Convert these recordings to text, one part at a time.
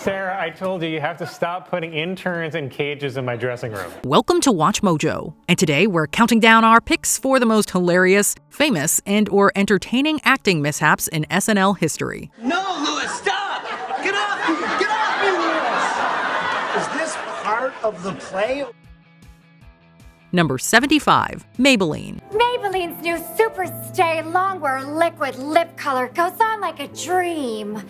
Sarah, I told you have to stop putting interns in cages in my dressing room. Welcome to Watch Mojo, and today we're counting down our picks for the most hilarious, famous, and/or entertaining acting mishaps in SNL history. No, Louis, stop! Get off me! Get off me, Louis! Is this part of the play? Number 75, Maybelline. Maybelline's new Super Stay Longwear Liquid Lip Color goes on like a dream.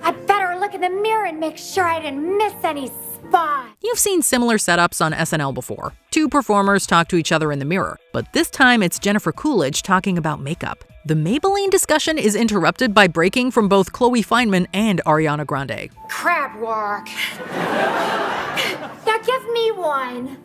I better look in the mirror and make sure I didn't miss any spot. You've seen similar setups on SNL before. Two performers talk to each other in the mirror, but this time it's Jennifer Coolidge talking about makeup. The Maybelline discussion is interrupted by breaking from both Chloe Fineman and Ariana Grande. Crab walk. Now give me one.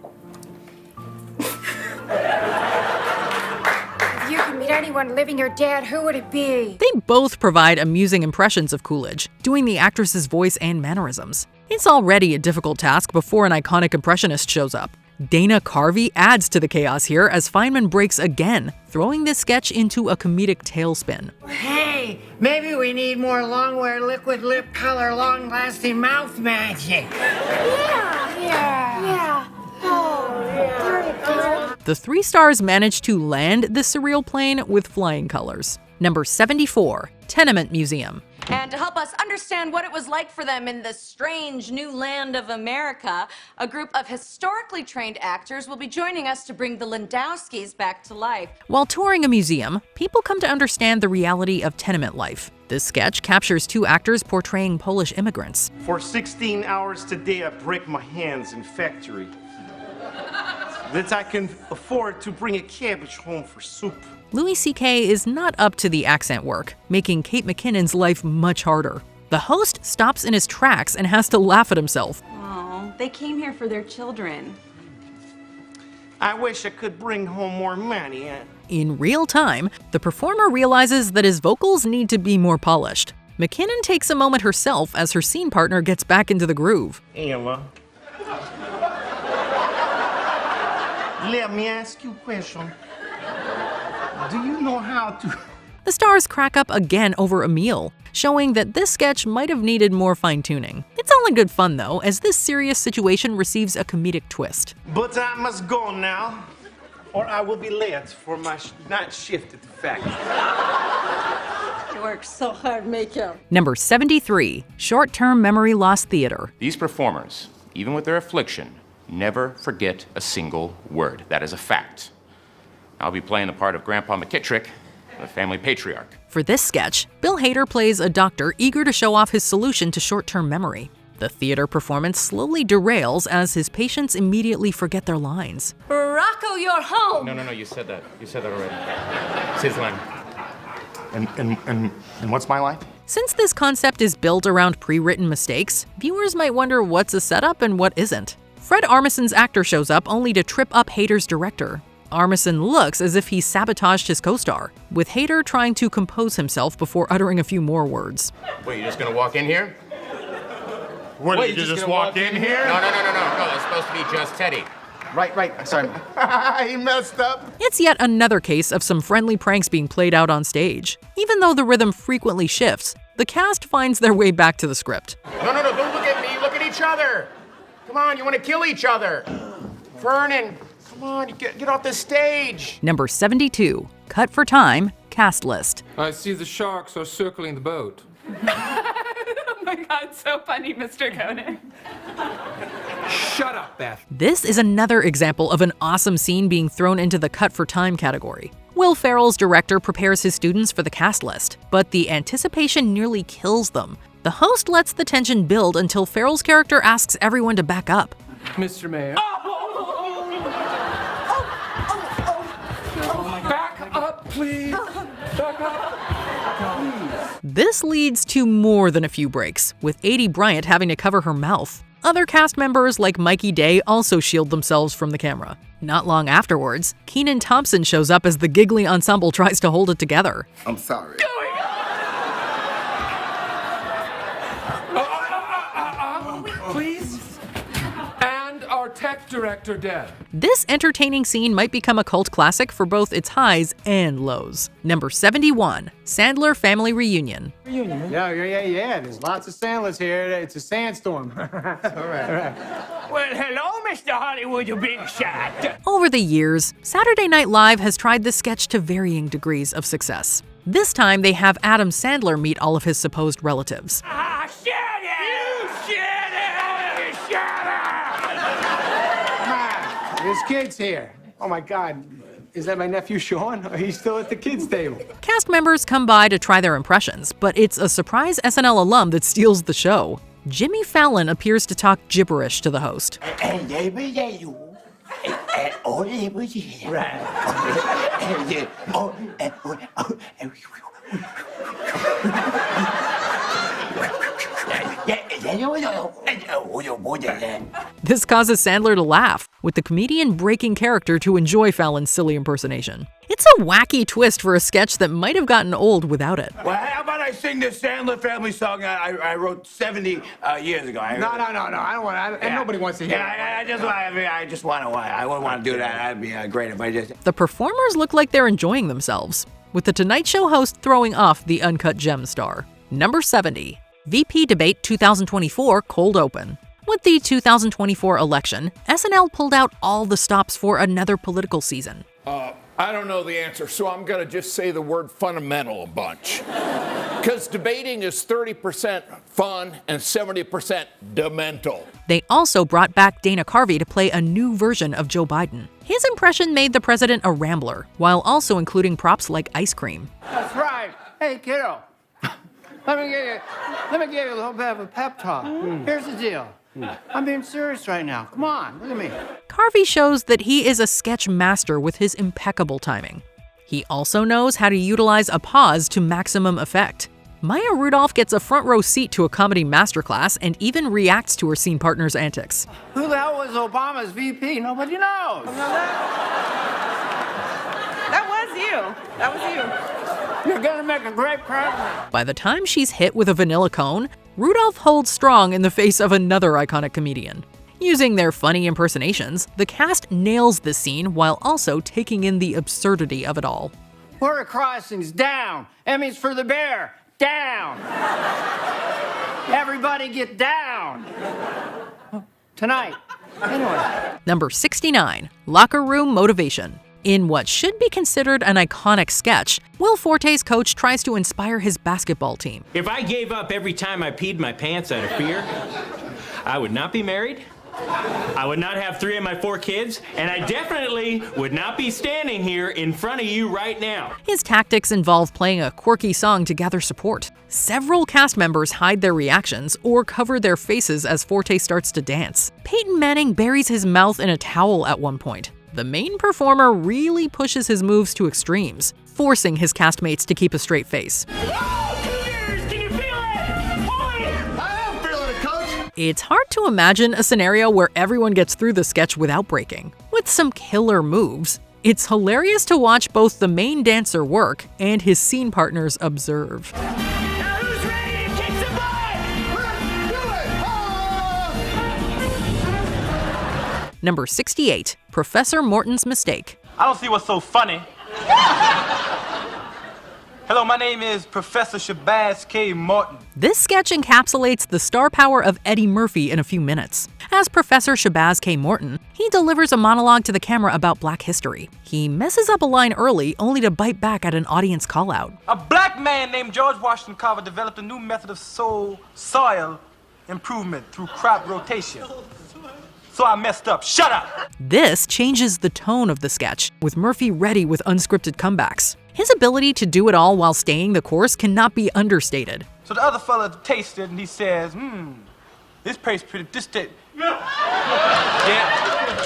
If you could meet anyone living your dad, who would it be? They both provide amusing impressions of Coolidge, doing the actress's voice and mannerisms. It's already a difficult task before an iconic impressionist shows up. Dana Carvey adds to the chaos here as Fineman breaks again, throwing this sketch into a comedic tailspin. Hey, maybe we need more Longwear Liquid Lip Color long-lasting mouth magic. Yeah. Oh, yeah. There you go. The three stars managed to land the surreal plane with flying colors. Number 74, Tenement Museum. And to help us understand what it was like for them in the strange new land of America, a group of historically trained actors will be joining us to bring the Landowskis back to life. While touring a museum, people come to understand the reality of tenement life. This sketch captures two actors portraying Polish immigrants. For 16 hours today, I break my hands in factory. That I can afford to bring a cabbage home for soup. Louis C.K. is not up to the accent work, making Kate McKinnon's life much harder. The host stops in his tracks and has to laugh at himself. Oh, they came here for their children. I wish I could bring home more money. In real time, the performer realizes that his vocals need to be more polished. McKinnon takes a moment herself as her scene partner gets back into the groove. Ella, let me ask you a question. Do you know how to... The stars crack up again over a meal, showing that this sketch might have needed more fine-tuning. It's all in good fun, though, as this serious situation receives a comedic twist. But I must go now, or I will be late for my night shift at the factory. You work so hard, makeup. Number 73, Short-Term Memory Loss Theater. These performers, even with their affliction, never forget a single word. That is a fact. I'll be playing the part of Grandpa McKittrick, the family patriarch. For this sketch, Bill Hader plays a doctor eager to show off his solution to short-term memory. The theater performance slowly derails as his patients immediately forget their lines. Rocco, you're home! No, you said that. You said that already. It's his line. And what's my line? Since this concept is built around pre-written mistakes, viewers might wonder what's a setup and what isn't. Fred Armisen's actor shows up only to trip up Hader's director. Armisen looks as if he sabotaged his co-star, with Hader trying to compose himself before uttering a few more words. Wait, you're just gonna walk in here? What, you just walk in here? No, that's supposed to be just Teddy. Right, sorry. He messed up. It's yet another case of some friendly pranks being played out on stage. Even though the rhythm frequently shifts, the cast finds their way back to the script. No, don't look at me, look at each other. Come on, you wanna kill each other. Vernon, come on, get off the stage. Number 72, Cut for Time, Cast List. I see the sharks are circling the boat. Oh my God, so funny, Mr. Conan. Shut up, Beth. This is another example of an awesome scene being thrown into the Cut for Time category. Will Ferrell's director prepares his students for the cast list, but the anticipation nearly kills them. The host lets the tension build until Ferrell's character asks everyone to back up. Mr. Mayor. Back up, please. Back up. This leads to more than a few breaks, with Adie Bryant having to cover her mouth. Other cast members like Mikey Day also shield themselves from the camera. Not long afterwards, Kenan Thompson shows up as the giggly ensemble tries to hold it together. I'm sorry. Please. And our Respect Director Deb. This entertaining scene might become a cult classic for both its highs and lows. Number 71, Sandler Family Reunion. Yeah. There's lots of Sandlers here. It's a sandstorm. All right. Well, hello, Mr. Hollywood, you big shot. Over the years, Saturday Night Live has tried this sketch to varying degrees of success. This time, they have Adam Sandler meet all of his supposed relatives. Ah, shut it! You shut it! You shut it! Come on, there's kids here. Oh my God, is that my nephew Sean? Or he's still at the kids' table? Cast members come by to try their impressions, but it's a surprise SNL alum that steals the show. Jimmy Fallon appears to talk gibberish to the host. This causes Sandler to laugh, with the comedian breaking character to enjoy Fallon's silly impersonation. It's a wacky twist for a sketch that might have gotten old without it. Well, how about I sing this Sandler family song I wrote 70 years ago? No. I don't want to. Nobody wants to hear it. I just want to. I wouldn't want to do that. That'd be great if I just. The performers look like they're enjoying themselves, with the Tonight Show host throwing off the Uncut Gem star. Number 70, VP Debate 2024 Cold Open. With the 2024 election, SNL pulled out all the stops for another political season. I don't know the answer, so I'm going to just say the word fundamental a bunch. Because debating is 30% fun and 70% demental. They also brought back Dana Carvey to play a new version of Joe Biden. His impression made the president a rambler, while also including props like ice cream. That's right. Hey, kiddo. Let me give you a little bit of a pep talk. Here's the deal. I'm being serious right now. Come on, look at me. Carvey shows that he is a sketch master with his impeccable timing. He also knows how to utilize a pause to maximum effect. Maya Rudolph gets a front row seat to a comedy masterclass and even reacts to her scene partner's antics. Who the hell was Obama's VP? Nobody knows. That was you. That was you. You're gonna make a great president. By the time she's hit with a vanilla cone, Rudolph holds strong in the face of another iconic comedian. Using their funny impersonations, the cast nails this scene while also taking in the absurdity of it all. Border crossings, down. Emmys for the bear, down. Everybody get down. Tonight. Anyway. Number 69, Locker Room Motivation. In what should be considered an iconic sketch, Will Forte's coach tries to inspire his basketball team. If I gave up every time I peed my pants out of fear, I would not be married, I would not have 3 of my 4 kids, and I definitely would not be standing here in front of you right now. His tactics involve playing a quirky song to gather support. Several cast members hide their reactions or cover their faces as Forte starts to dance. Peyton Manning buries his mouth in a towel at one point. The main performer really pushes his moves to extremes, forcing his castmates to keep a straight face. It's hard to imagine a scenario where everyone gets through the sketch without breaking. With some killer moves, it's hilarious to watch both the main dancer work and his scene partners observe. Number 68, Professor Morton's Mistake. I don't see what's so funny. Hello, my name is Professor Shabazz K. Morton. This sketch encapsulates the star power of Eddie Murphy in a few minutes. As Professor Shabazz K. Morton, he delivers a monologue to the camera about Black history. He messes up a line early, only to bite back at an audience call-out. A black man named George Washington Carver developed a new method of soil improvement through crop rotation. So I messed up. Shut up! This changes the tone of the sketch, with Murphy ready with unscripted comebacks. His ability to do it all while staying the course cannot be understated. So the other fella tasted and he says, this tastes pretty, yeah,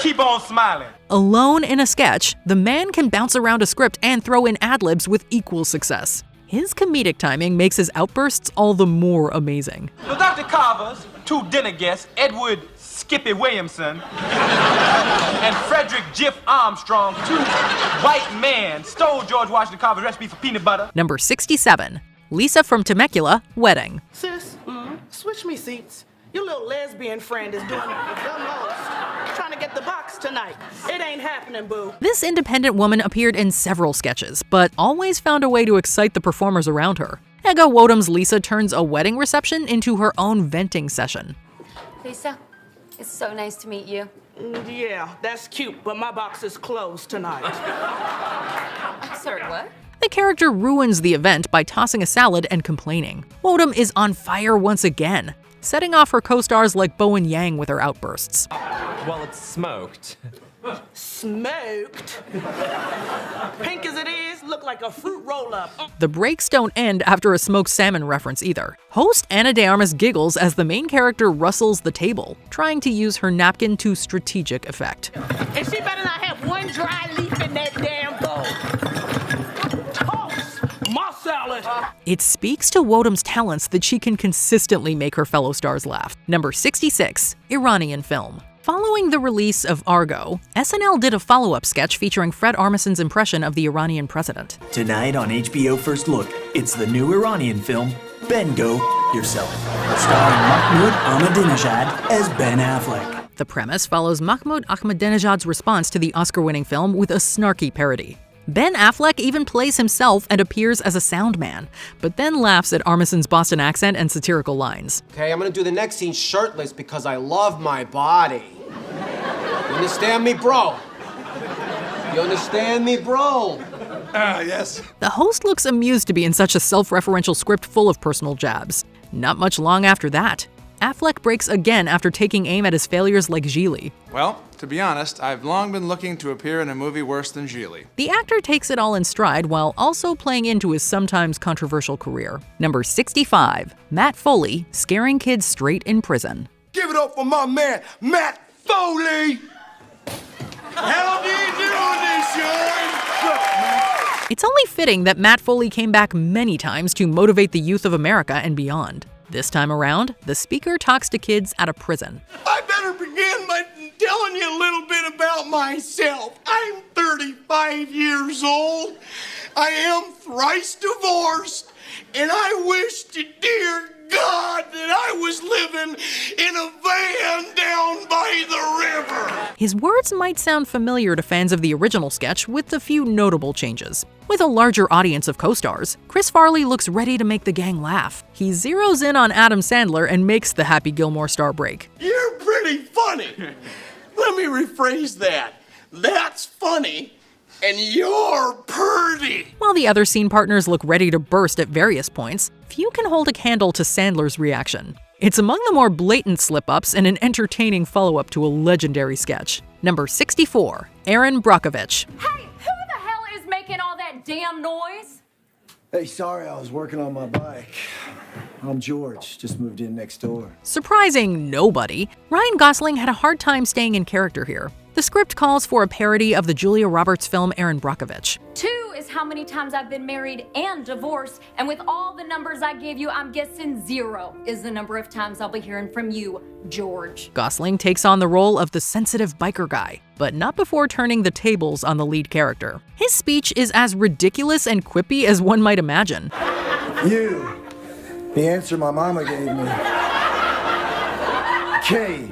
keep on smiling. Alone in a sketch, the man can bounce around a script and throw in ad-libs with equal success. His comedic timing makes his outbursts all the more amazing. So Dr. Carver's 2 dinner guests, Edward Skippy Williamson and Frederick Jiff Armstrong, 2 white men, stole George Washington Carver's recipe for peanut butter. Number 67, Lisa from Temecula, Wedding. Sis, switch me seats. Your little lesbian friend is doing the most, trying to to get the box tonight. It ain't happening, boo. This independent woman appeared in several sketches, but always found a way to excite the performers around her. Ego Wodom's Lisa turns a wedding reception into her own venting session. Lisa, it's so nice to meet you. Yeah, that's cute, but my box is closed tonight. I'm sorry, what? The character ruins the event by tossing a salad and complaining. Wodom is on fire once again, setting off her co-stars like Bo and Yang with her outbursts. Well, it's smoked. Smoked? Pink as it is, look like a fruit roll-up. The breaks don't end after a smoked salmon reference either. Host Ana de Armas giggles as the main character rustles the table, trying to use her napkin to strategic effect. And she better not have one dry leaf in that damn bowl. Toast my salad. It speaks to Wodom's talents that she can consistently make her fellow stars laugh. Number 66, Iranian film. Following the release of Argo, SNL did a follow-up sketch featuring Fred Armisen's impression of the Iranian president. Tonight on HBO First Look, it's the new Iranian film, Ben Go Yourself, starring Mahmoud Ahmadinejad as Ben Affleck. The premise follows Mahmoud Ahmadinejad's response to the Oscar-winning film with a snarky parody. Ben Affleck even plays himself and appears as a sound man, but then laughs at Armisen's Boston accent and satirical lines. Okay, I'm gonna do the next scene shirtless because I love my body. You understand me, bro? You understand me, bro? Yes. The host looks amused to be in such a self-referential script full of personal jabs. Not much long after that, Affleck breaks again after taking aim at his failures like Gigli. Well, to be honest, I've long been looking to appear in a movie worse than Gigli. The actor takes it all in stride while also playing into his sometimes controversial career. Number 65, Matt Foley, scaring kids straight in prison. Give it up for my man, Matt Foley! How do you do this, Sean? It's only fitting that Matt Foley came back many times to motivate the youth of America and beyond. This time around, the speaker talks to kids at a prison. I better begin by telling you a little bit about myself. I'm 35 years old. I am thrice divorced, and I wish to dear God that I was living in a van down by the river. His words might sound familiar to fans of the original sketch with a few notable changes. With a larger audience of co-stars, Chris Farley looks ready to make the gang laugh. He zeroes in on Adam Sandler and makes the Happy Gilmore star break. You're pretty funny. Let me rephrase that. That's funny, and you're purty. While the other scene partners look ready to burst at various points, few can hold a candle to Sandler's reaction. It's among the more blatant slip-ups and an entertaining follow-up to a legendary sketch. Number 64, Erin Brockovich. Hey, who the hell is making all that damn noise? Hey, sorry, I was working on my bike. I'm George, just moved in next door. Surprising nobody, Ryan Gosling had a hard time staying in character here. The script calls for a parody of the Julia Roberts film Erin Brockovich. 2 is how many times I've been married and divorced, and with all the numbers I gave you, I'm guessing 0 is the number of times I'll be hearing from you, George. Gosling takes on the role of the sensitive biker guy, but not before turning the tables on the lead character. His speech is as ridiculous and quippy as one might imagine. You, the answer my mama gave me. K,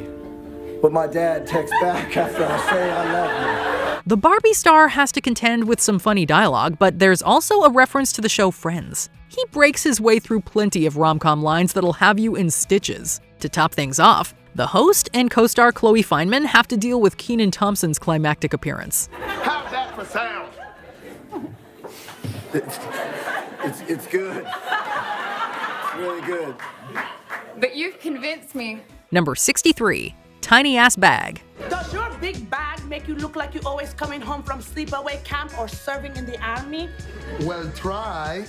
but my dad texts back after I say I love you. The Barbie star has to contend with some funny dialogue, but there's also a reference to the show Friends. He breaks his way through plenty of rom-com lines that'll have you in stitches. To top things off, the host and co-star Chloe Fineman have to deal with Kenan Thompson's climactic appearance. How's that for sound? It's good. It's really good. But you've convinced me. Number 63, Tiny Ass Bag. Does your big bag make you look like you're always coming home from sleepaway camp or serving in the army? Well, try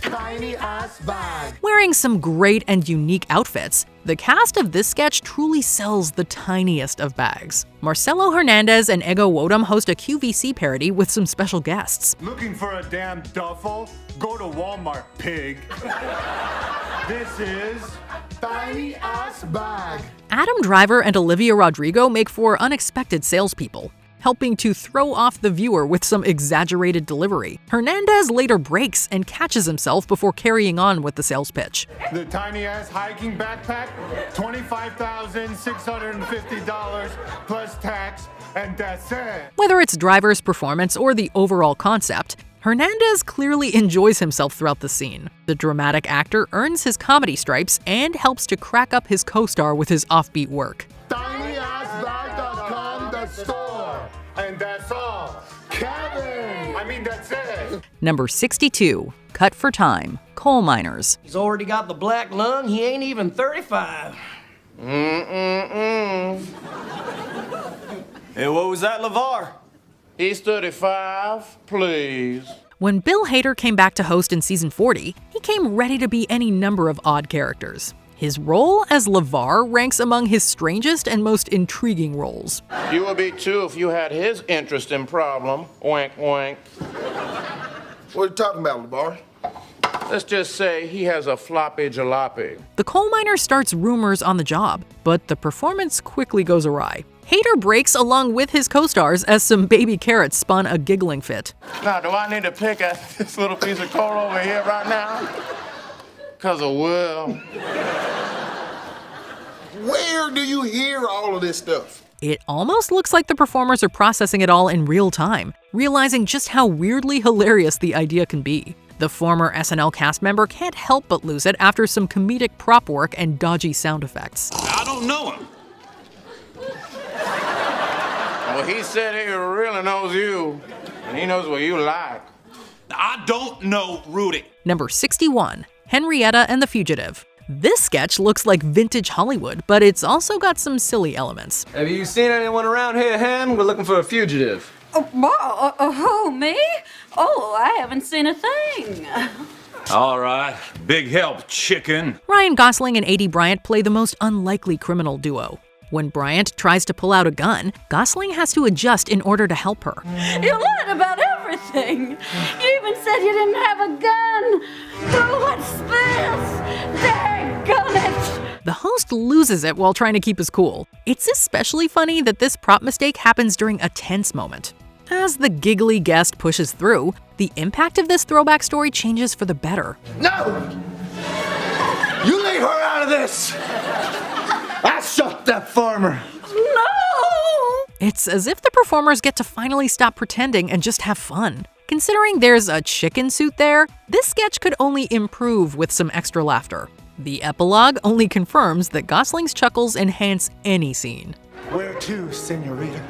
Tiny Ass Bag. Wearing some great and unique outfits, the cast of this sketch truly sells the tiniest of bags. Marcelo Hernandez and Ego Wodom host a QVC parody with some special guests. Looking for a damn duffel? Go to Walmart, pig. This is Tiny Ass Bag. Adam Driver and Olivia Rodrigo make for unexpected salespeople. helping to throw off the viewer with some exaggerated delivery. Hernandez later breaks and catches himself before carrying on with the sales pitch. The tiny-ass hiking backpack, $25,650 plus tax, and that's it. Whether it's driver's performance or the overall concept, Hernandez clearly enjoys himself throughout the scene. The dramatic actor earns his comedy stripes and helps to crack up his co-star with his offbeat work. tinyassbag.com, the store. And that's all. Kevin! I mean, that's it. Number 62. Cut for Time. Coal Miners. He's already got the black lung. He ain't even 35. Hey, what was that, LeVar? He's 35, please. When Bill Hader came back to host in season 40, he came ready to be any number of odd characters. His role as LeVar ranks among his strangest and most intriguing roles. You would be too if you had his interest in problem. Wink, wink. What are you talking about, LeVar? Let's just say he has a floppy jalopy. The coal miner starts rumors on the job, but the performance quickly goes awry. Hader breaks along with his co-stars as some baby carrots spun a giggling fit. Now, do I need to pick at this little piece of coal over here right now? Because of Will. Where do you hear all of this stuff? It almost looks like the performers are processing it all in real time, realizing just how weirdly hilarious the idea can be. The former SNL cast member can't help but lose it after some comedic prop work and dodgy sound effects. I don't know him. Well, he said he really knows you, and he knows what you like. I don't know Rudy. Number 61. Henrietta and the Fugitive. This sketch looks like vintage Hollywood, but it's also got some silly elements. Have you seen anyone around here, Hen? We're looking for a fugitive. Who, me? Oh, I haven't seen a thing. All right. Big help, chicken. Ryan Gosling and A.D. Bryant play the most unlikely criminal duo. When Bryant tries to pull out a gun, Gosling has to adjust in order to help her. You lied about everything. You even said you didn't have a gun. Oh, what's this? Daggone it! The host loses it while trying to keep his cool. It's especially funny that this prop mistake happens during a tense moment. As the giggly guest pushes through, the impact of this throwback story changes for the better. No! You leave her out of this! I shot that farmer! No! It's as if the performers get to finally stop pretending and just have fun. Considering there's a chicken suit there, this sketch could only improve with some extra laughter. The epilogue only confirms that Gosling's chuckles enhance any scene. Where to, senorita?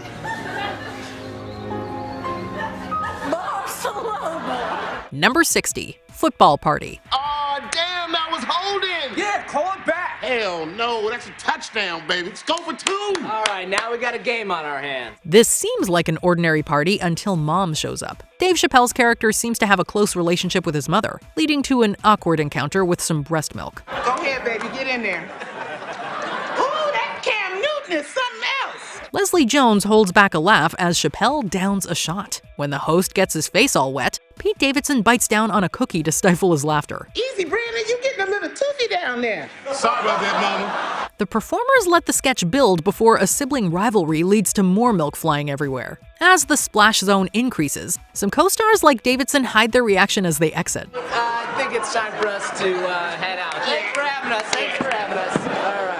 Barcelona! Number 60. Football Party. Oh, damn, that was holding! Yeah, call it back. Hell no, that's a touchdown, baby. Let's go for 2. All right, now we got a game on our hands. This seems like an ordinary party until Mom shows up. Dave Chappelle's character seems to have a close relationship with his mother, leading to an awkward encounter with some breast milk. Go ahead, baby, get in there. Ooh, that Cam Newton is something else. Leslie Jones holds back a laugh as Chappelle downs a shot. When the host gets his face all wet, Pete Davidson bites down on a cookie to stifle his laughter. Easy, Brandon, you getting a little toothy down there. Sorry about that, Mama. The performers let the sketch build before a sibling rivalry leads to more milk flying everywhere. As the splash zone increases, some co-stars like Davidson hide their reaction as they exit. I think it's time for us to head out. Thanks for having us. Thanks for having us. All right.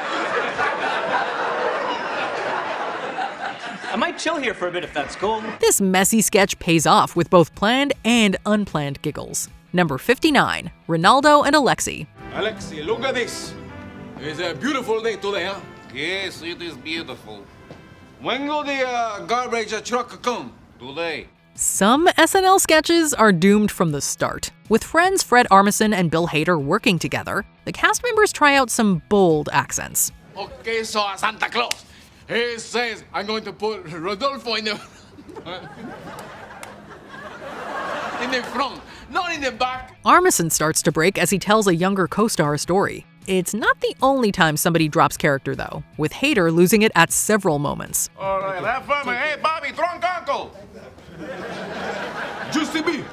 I might chill here for a bit if that's cool. This messy sketch pays off with both planned and unplanned giggles. Number 59. Ronaldo and Alexi. Alexi, look at this. It's a beautiful day today, huh? Yes, it is beautiful. When will the garbage truck come? Today. Some SNL sketches are doomed from the start. With friends Fred Armisen and Bill Hader working together, the cast members try out some bold accents. Okay, so Santa Claus. He says I'm going to put Rodolfo in the front, not in the back. Armisen starts to break as he tells a younger co-star a story. It's not the only time somebody drops character, though, with Hader losing it at several moments. All right, have fun, man. Hey, Bobby, trunk uncle. UCB.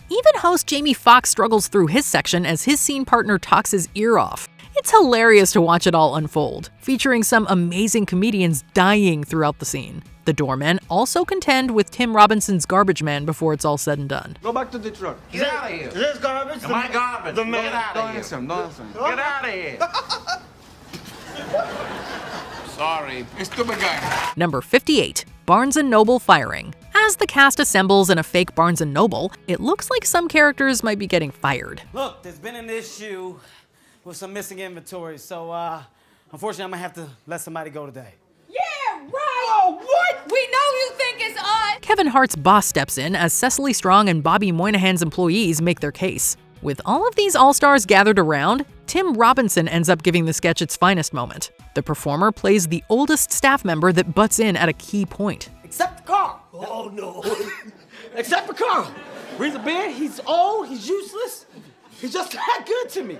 Even host Jamie Foxx struggles through his section as his scene partner talks his ear off. It's hilarious to watch it all unfold, featuring some amazing comedians dying throughout the scene. The doormen also contend with Tim Robinson's garbage man before it's all said and done. Go back to the truck. Get out of here. Is this garbage? Am I garbage? The man. Get out Don't of here. answer him. Don't answer him. Get out of here. Sorry. Stupid guy. Number 58. Barnes & Noble firing. As the cast assembles in a fake Barnes & Noble, it looks like some characters might be getting fired. Look, there's been an issue with some missing inventory, so unfortunately I'm gonna have to let somebody go today. Yeah, right! Oh, what? We know you think it's us! Kevin Hart's boss steps in as Cecily Strong and Bobby Moynihan's employees make their case. With all of these all-stars gathered around, Tim Robinson ends up giving the sketch its finest moment. The performer plays the oldest staff member that butts in at a key point. Except for Carl. Oh, no. Except for Carl. Reads a beard, he's old, he's useless. He's just that good to me.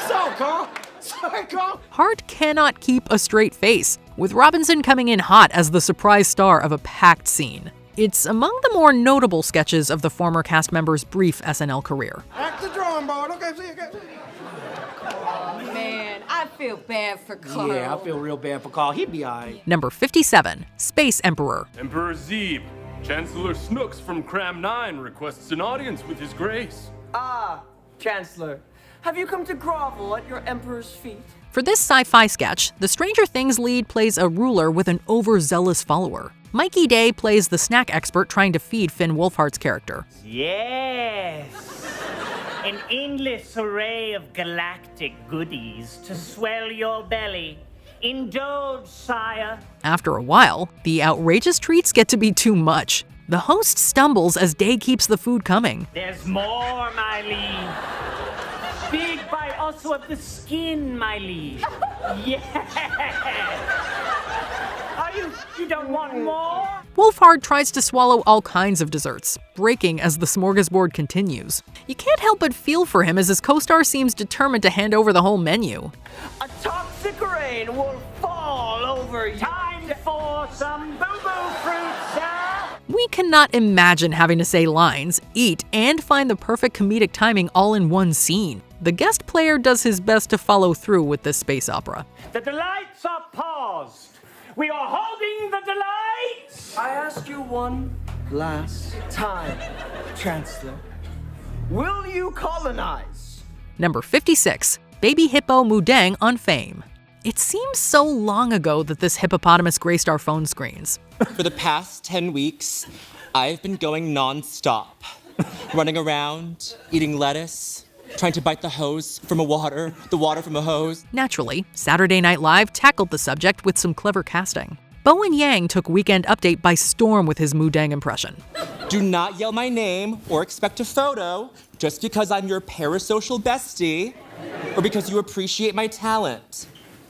Sorry, Carl. Sorry, Carl. Hart cannot keep a straight face, with Robinson coming in hot as the surprise star of a packed scene. It's among the more notable sketches of the former cast member's brief SNL career. Back to the drawing board. Okay, see you guys. Oh, man, I feel bad for Carl. Yeah, I feel real bad for Carl. He'd be all right. Number 57. Space Emperor. Emperor Zeeb, Chancellor Snooks from Cram 9 requests an audience with his grace. Ah, Chancellor, have you come to grovel at your emperor's feet? For this sci-fi sketch, the Stranger Things lead plays a ruler with an overzealous follower. Mikey Day plays the snack expert trying to feed Finn Wolfhard's character. Yes, an endless array of galactic goodies to swell your belly. Indulge, sire. After a while, the outrageous treats get to be too much. The host stumbles as Day keeps the food coming. There's more, my liege. Big bite also of the skin, my liege. Yes. You don't want more? Wolfhard tries to swallow all kinds of desserts, breaking as the smorgasbord continues. You can't help but feel for him as his co-star seems determined to hand over the whole menu. A toxic rain will fall over you. Time for some boo-boo fruit, sir. We cannot imagine having to say lines, eat, and find the perfect comedic timing all in one scene. The guest player does his best to follow through with this space opera. The delights are paused. We are holding the delights. I ask you one last time, Chancellor. Will you colonize? Number 56. Baby hippo Moo Deng on Fame. It seems so long ago that this hippopotamus graced our phone screens. For the past 10 weeks, I've been going non-stop. Running around, eating lettuce, trying to bite the hose from the water from a hose. Naturally, Saturday Night Live tackled the subject with some clever casting. Bowen Yang took Weekend Update by storm with his Moo Deng impression. Do not yell my name or expect a photo just because I'm your parasocial bestie or because you appreciate my talent.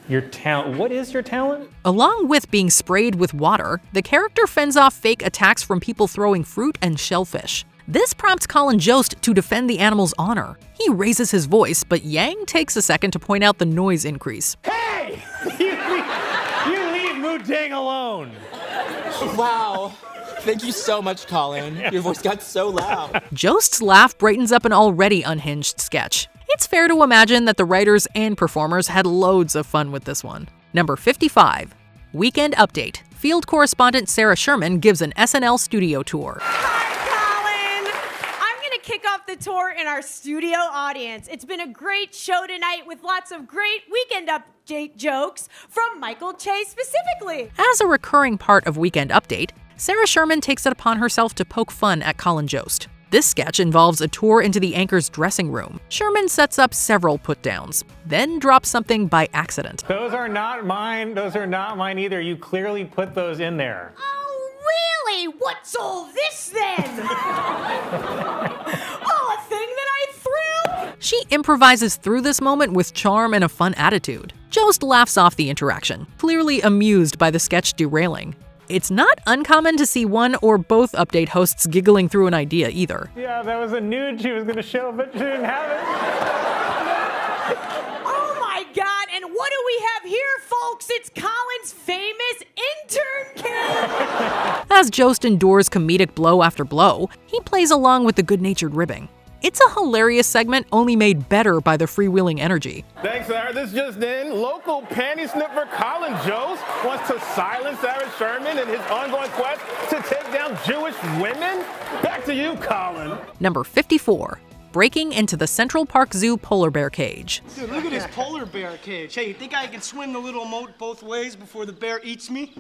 Your talent? What is your talent? Along with being sprayed with water, the character fends off fake attacks from people throwing fruit and shellfish. This prompts Colin Jost to defend the animal's honor. He raises his voice, but Yang takes a second to point out the noise increase. Hey! You leave Moo Deng alone. Wow. Thank you so much, Colin. Your voice got so loud. Jost's laugh brightens up an already unhinged sketch. It's fair to imagine that the writers and performers had loads of fun with this one. Number 55. Weekend Update. Field correspondent Sarah Sherman gives an SNL studio tour. Kick off the tour in our studio audience. It's been a great show tonight with lots of great Weekend Update jokes from Michael Che specifically. As a recurring part of Weekend Update, Sarah Sherman takes it upon herself to poke fun at Colin Jost. This sketch involves a tour into the anchor's dressing room. Sherman sets up several put-downs, then drops something by accident. Those are not mine. Those are not mine either. You clearly put those in there. Really? What's all this then? Oh, a thing that I threw? She improvises through this moment with charm and a fun attitude. Jost laughs off the interaction, clearly amused by the sketch derailing. It's not uncommon to see one or both Update hosts giggling through an idea either. Yeah, that was a nude she was going to show, but she didn't have it. Oh my God, and what do we have here, folks? It's Colin's famous intern cam. As Jost endures comedic blow after blow, he plays along with the good-natured ribbing. It's a hilarious segment only made better by the freewheeling energy. Thanks, Sarah. This just in. Local panty sniffer Colin Jost wants to silence Sarah Sherman in his ongoing quest to take down Jewish women. Back to you, Colin. Number 54. Breaking into the Central Park Zoo polar bear cage. Dude, look at this polar bear cage. Hey, you think I can swim the little moat both ways before the bear eats me?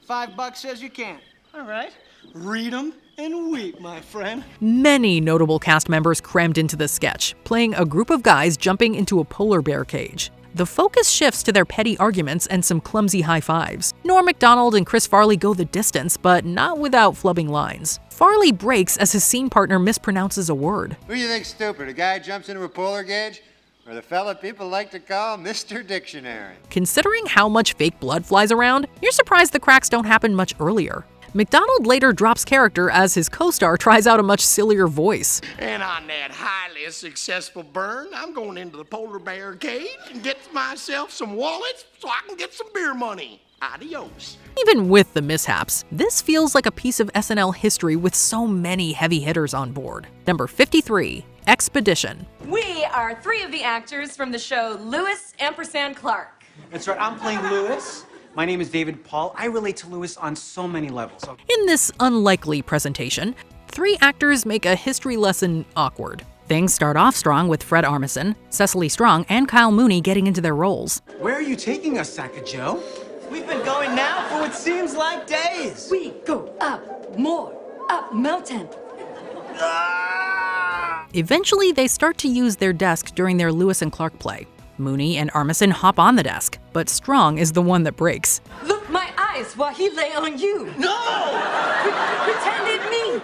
$5 says you can't. All right. Read 'em and weep, my friend. Many notable cast members crammed into this sketch, playing a group of guys jumping into a polar bear cage. The focus shifts to their petty arguments and some clumsy high fives. Norm Macdonald and Chris Farley go the distance, but not without flubbing lines. Farley breaks as his scene partner mispronounces a word. Who do you think's stupid? A guy jumps into a polar cage? Or the fella people like to call Mr. Dictionary? Considering how much fake blood flies around, you're surprised the cracks don't happen much earlier. McDonald later drops character as his co-star tries out a much sillier voice. And on that highly successful burn, I'm going into the polar bear cage and get myself some wallets so I can get some beer money. Adios. Even with the mishaps, this feels like a piece of SNL history with so many heavy hitters on board. Number 53, Expedition. We are 3 of the actors from the show Lewis & Clark. That's right, I'm playing Lewis. My name is David Paul. I relate to Lewis on so many levels. In this unlikely presentation, 3 actors make a history lesson awkward. Things start off strong with Fred Armisen, Cecily Strong, and Kyle Mooney getting into their roles. Where are you taking us, Sacagawea? We've been going now for what seems like days. We go up, more, up mountain. Eventually, they start to use their desk during their Lewis and Clark play. Mooney and Armisen hop on the desk, but Strong is the one that breaks. Look my eyes while he lay on you. No! Pretended me.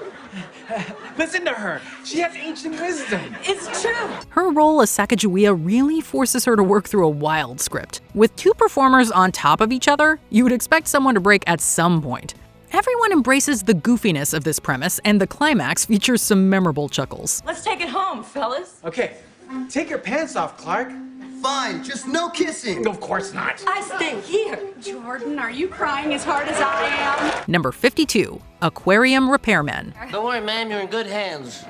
Listen to her. She has ancient wisdom. It's true. Her role as Sacagawea really forces her to work through a wild script. With 2 performers on top of each other, you would expect someone to break at some point. Everyone embraces the goofiness of this premise, and the climax features some memorable chuckles. Let's take it home, fellas. Okay, take your pants off, Clark. Fine, just no kissing. Of course not. I stay here. Jordan, are you crying as hard as I am? Number 52, Aquarium Repairmen. Don't worry, ma'am, you're in good hands.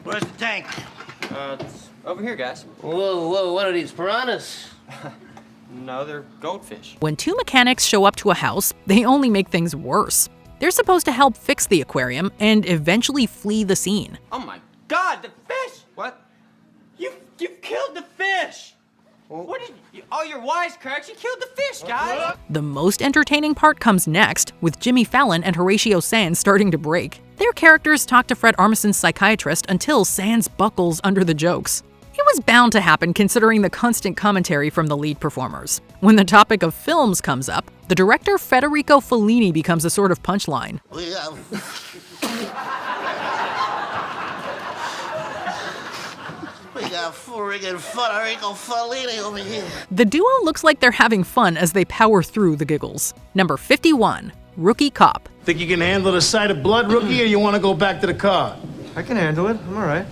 Where's the tank? It's over here, guys. Whoa, what are these, piranhas? No, they're goldfish. When 2 mechanics show up to a house, they only make things worse. They're supposed to help fix the aquarium and eventually flee the scene. Oh my God, the fish! What? You killed the fish! What did you, all your wisecracks, you killed the fish, guys! The most entertaining part comes next, with Jimmy Fallon and Horatio Sands starting to break. Their characters talk to Fred Armisen's psychiatrist until Sands buckles under the jokes. It was bound to happen considering the constant commentary from the lead performers. When the topic of films comes up, the director Federico Fellini becomes a sort of punchline. We got friggin' Federico Fellini over here. The duo looks like they're having fun as they power through the giggles. Number 51, Rookie Cop. Think you can handle the sight of blood, Rookie, or you want to go back to the car? I can handle it. I'm all right.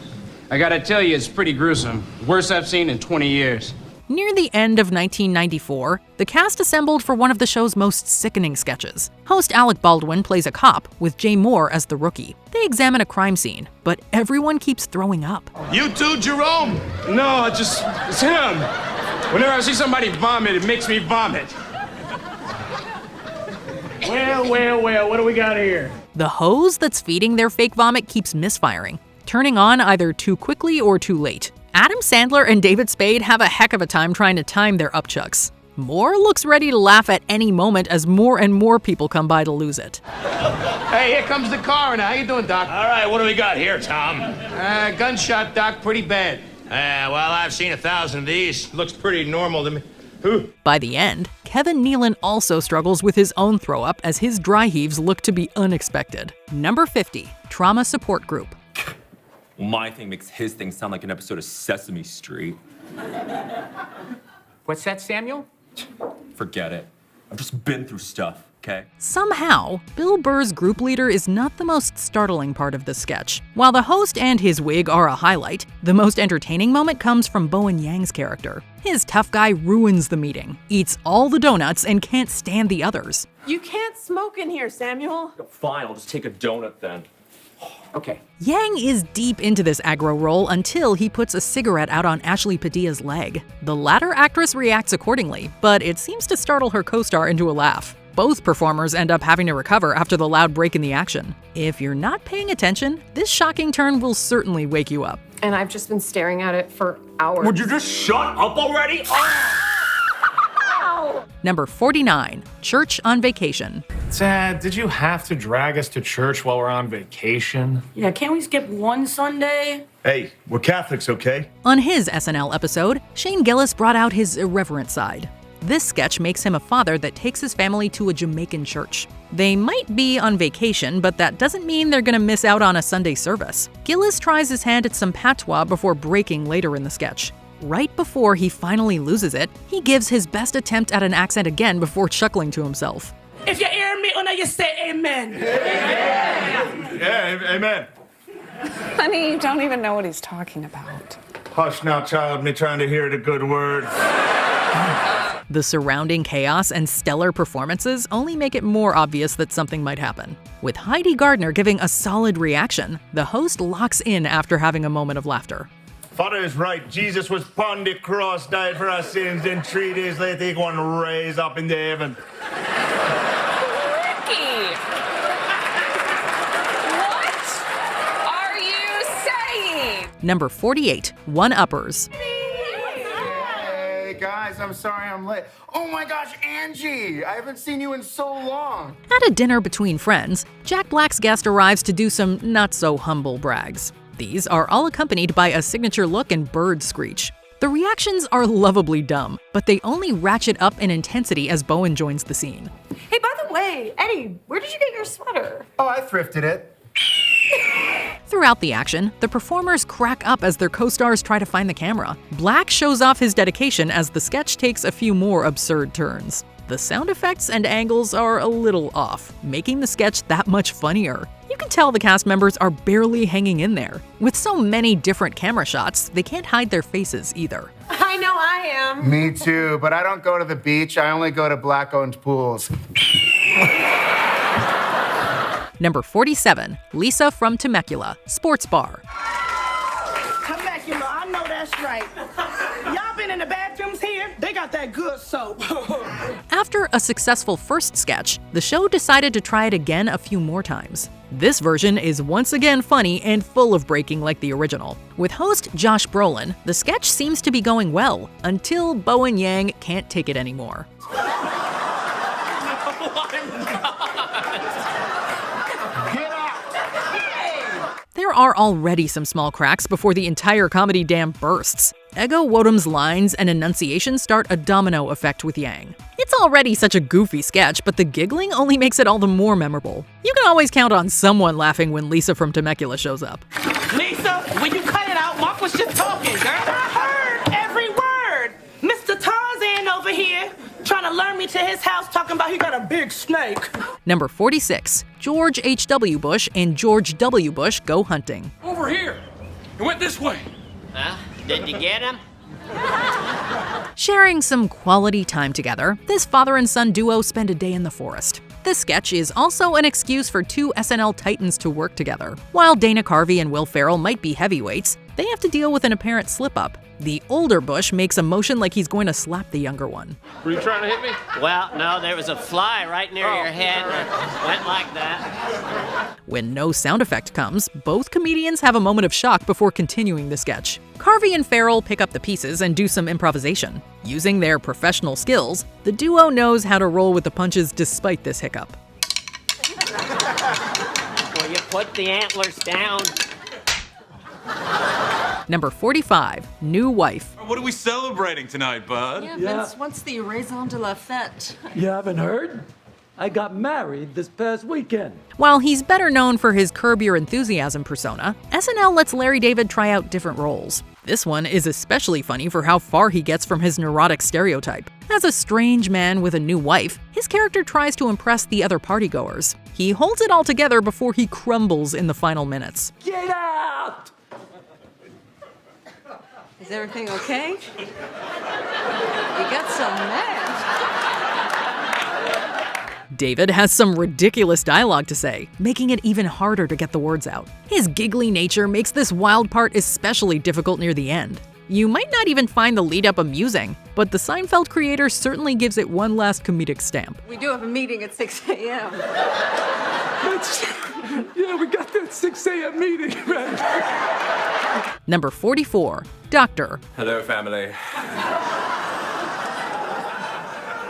I gotta tell you, it's pretty gruesome. Worst I've seen in 20 years. Near the end of 1994, the cast assembled for one of the show's most sickening sketches. Host Alec Baldwin plays a cop, with Jay Moore as the rookie. They examine a crime scene, but everyone keeps throwing up. You too, Jerome? No, it's him. Whenever I see somebody vomit, it makes me vomit. Well, what do we got here? The hose that's feeding their fake vomit keeps misfiring, turning on either too quickly or too late. Adam Sandler and David Spade have a heck of a time trying to time their upchucks. Moore looks ready to laugh at any moment as more and more people come by to lose it. Hey, here comes the coroner. How you doing, Doc? All right, what do we got here, Tom? Gunshot, Doc. Pretty bad. Well, I've seen 1,000 of these. Looks pretty normal to me. By the end, Kevin Nealon also struggles with his own throw-up as his dry heaves look to be unexpected. Number 50, Trauma Support Group. My thing makes his thing sound like an episode of Sesame Street. What's that, Samuel? Forget it. I've just been through stuff, okay? Somehow, Bill Burr's group leader is not the most startling part of the sketch. While the host and his wig are a highlight, the most entertaining moment comes from Bowen Yang's character. His tough guy ruins the meeting, eats all the donuts, and can't stand the others. You can't smoke in here, Samuel. Fine, I'll just take a donut then. Okay. Yang is deep into this aggro role until he puts a cigarette out on Ashley Padilla's leg. The latter actress reacts accordingly, but it seems to startle her co-star into a laugh. Both performers end up having to recover after the loud break in the action. If you're not paying attention, this shocking turn will certainly wake you up. And I've just been staring at it for hours. Would you just shut up already? Number 49, Church on Vacation. Dad, did you have to drag us to church while we're on vacation? Yeah, can't we skip one Sunday? Hey, we're Catholics, okay? On his SNL episode, Shane Gillis brought out his irreverent side. This sketch makes him a father that takes his family to a Jamaican church. They might be on vacation, but that doesn't mean they're gonna miss out on a Sunday service. Gillis tries his hand at some patois before breaking later in the sketch. Right before he finally loses it, he gives his best attempt at an accent again before chuckling to himself. If you hear me, you say amen. Yeah, amen. Honey, you don't even know what he's talking about. Hush now, child, me trying to hear the good word. The surrounding chaos and stellar performances only make it more obvious that something might happen. With Heidi Gardner giving a solid reaction, the host locks in after having a moment of laughter. Father is right. Jesus was upon the cross, died for our sins, then 3 days later he going to raise up into heaven. Ricky! What are you saying? Number 48, One-Uppers. Hey, guys, I'm sorry I'm late. Oh my gosh, Angie! I haven't seen you in so long. At a dinner between friends, Jack Black's guest arrives to do some not-so-humble brags. These are all accompanied by a signature look and bird screech. The reactions are lovably dumb, but they only ratchet up in intensity as Bowen joins the scene. Hey, by the way, Eddie, where did you get your sweater? Oh, I thrifted it. Throughout the action, the performers crack up as their co-stars try to find the camera. Black shows off his dedication as the sketch takes a few more absurd turns. The sound effects and angles are a little off, making the sketch that much funnier. You can tell the cast members are barely hanging in there. With so many different camera shots, they can't hide their faces either. I know I am. Me too, but I don't go to the beach. I only go to black-owned pools. Number 47, Lisa from Temecula, sports bar. Temecula, I know that's right. Y'all been in the bathrooms here? They got that good soap. After a successful first sketch, the show decided to try it again a few more times. This version is once again funny and full of breaking like the original. With host Josh Brolin, the sketch seems to be going well until Bowen Yang can't take it anymore. There are already some small cracks before the entire comedy dam bursts. Ego Wodom's lines and enunciation start a domino effect with Yang. It's already such a goofy sketch, but the giggling only makes it all the more memorable. You can always count on someone laughing when Lisa from Temecula shows up. Lisa, when you cut it out, Mark was just talking, girl. I heard every word. Mr. Tarzan over here trying to lure me to his house talking about he got a big snake. Number 46, George H.W. Bush and George W. Bush go hunting. Over here. It went this way. Did you get him? Sharing some quality time together, this father and son duo spend a day in the forest. This sketch is also an excuse for two SNL titans to work together. While Dana Carvey and Will Ferrell might be heavyweights, they have to deal with an apparent slip-up. The older Bush makes a motion like he's going to slap the younger one. Were you trying to hit me? Well, no, there was a fly right near your head. Went like that. When no sound effect comes, both comedians have a moment of shock before continuing the sketch. Carvey and Ferrell pick up the pieces and do some improvisation. Using their professional skills, the duo knows how to roll with the punches despite this hiccup. Will you put the antlers down? Number 45, New Wife. What are we celebrating tonight, bud? Yeah, Vince, what's the raison de la fête? You haven't heard? I got married this past weekend. While he's better known for his Curb Your Enthusiasm persona, SNL lets Larry David try out different roles. This one is especially funny for how far he gets from his neurotic stereotype. As a strange man with a new wife, his character tries to impress the other partygoers. He holds it all together before he crumbles in the final minutes. Get out! Is everything okay? You got so mad. David has some ridiculous dialogue to say, making it even harder to get the words out. His giggly nature makes this wild part especially difficult near the end. You might not even find the lead-up amusing, but the Seinfeld creator certainly gives it one last comedic stamp. We do have a meeting at 6 a.m. Yeah, we got that 6 a.m. meeting, man. Number 44, Doctor. Hello, family.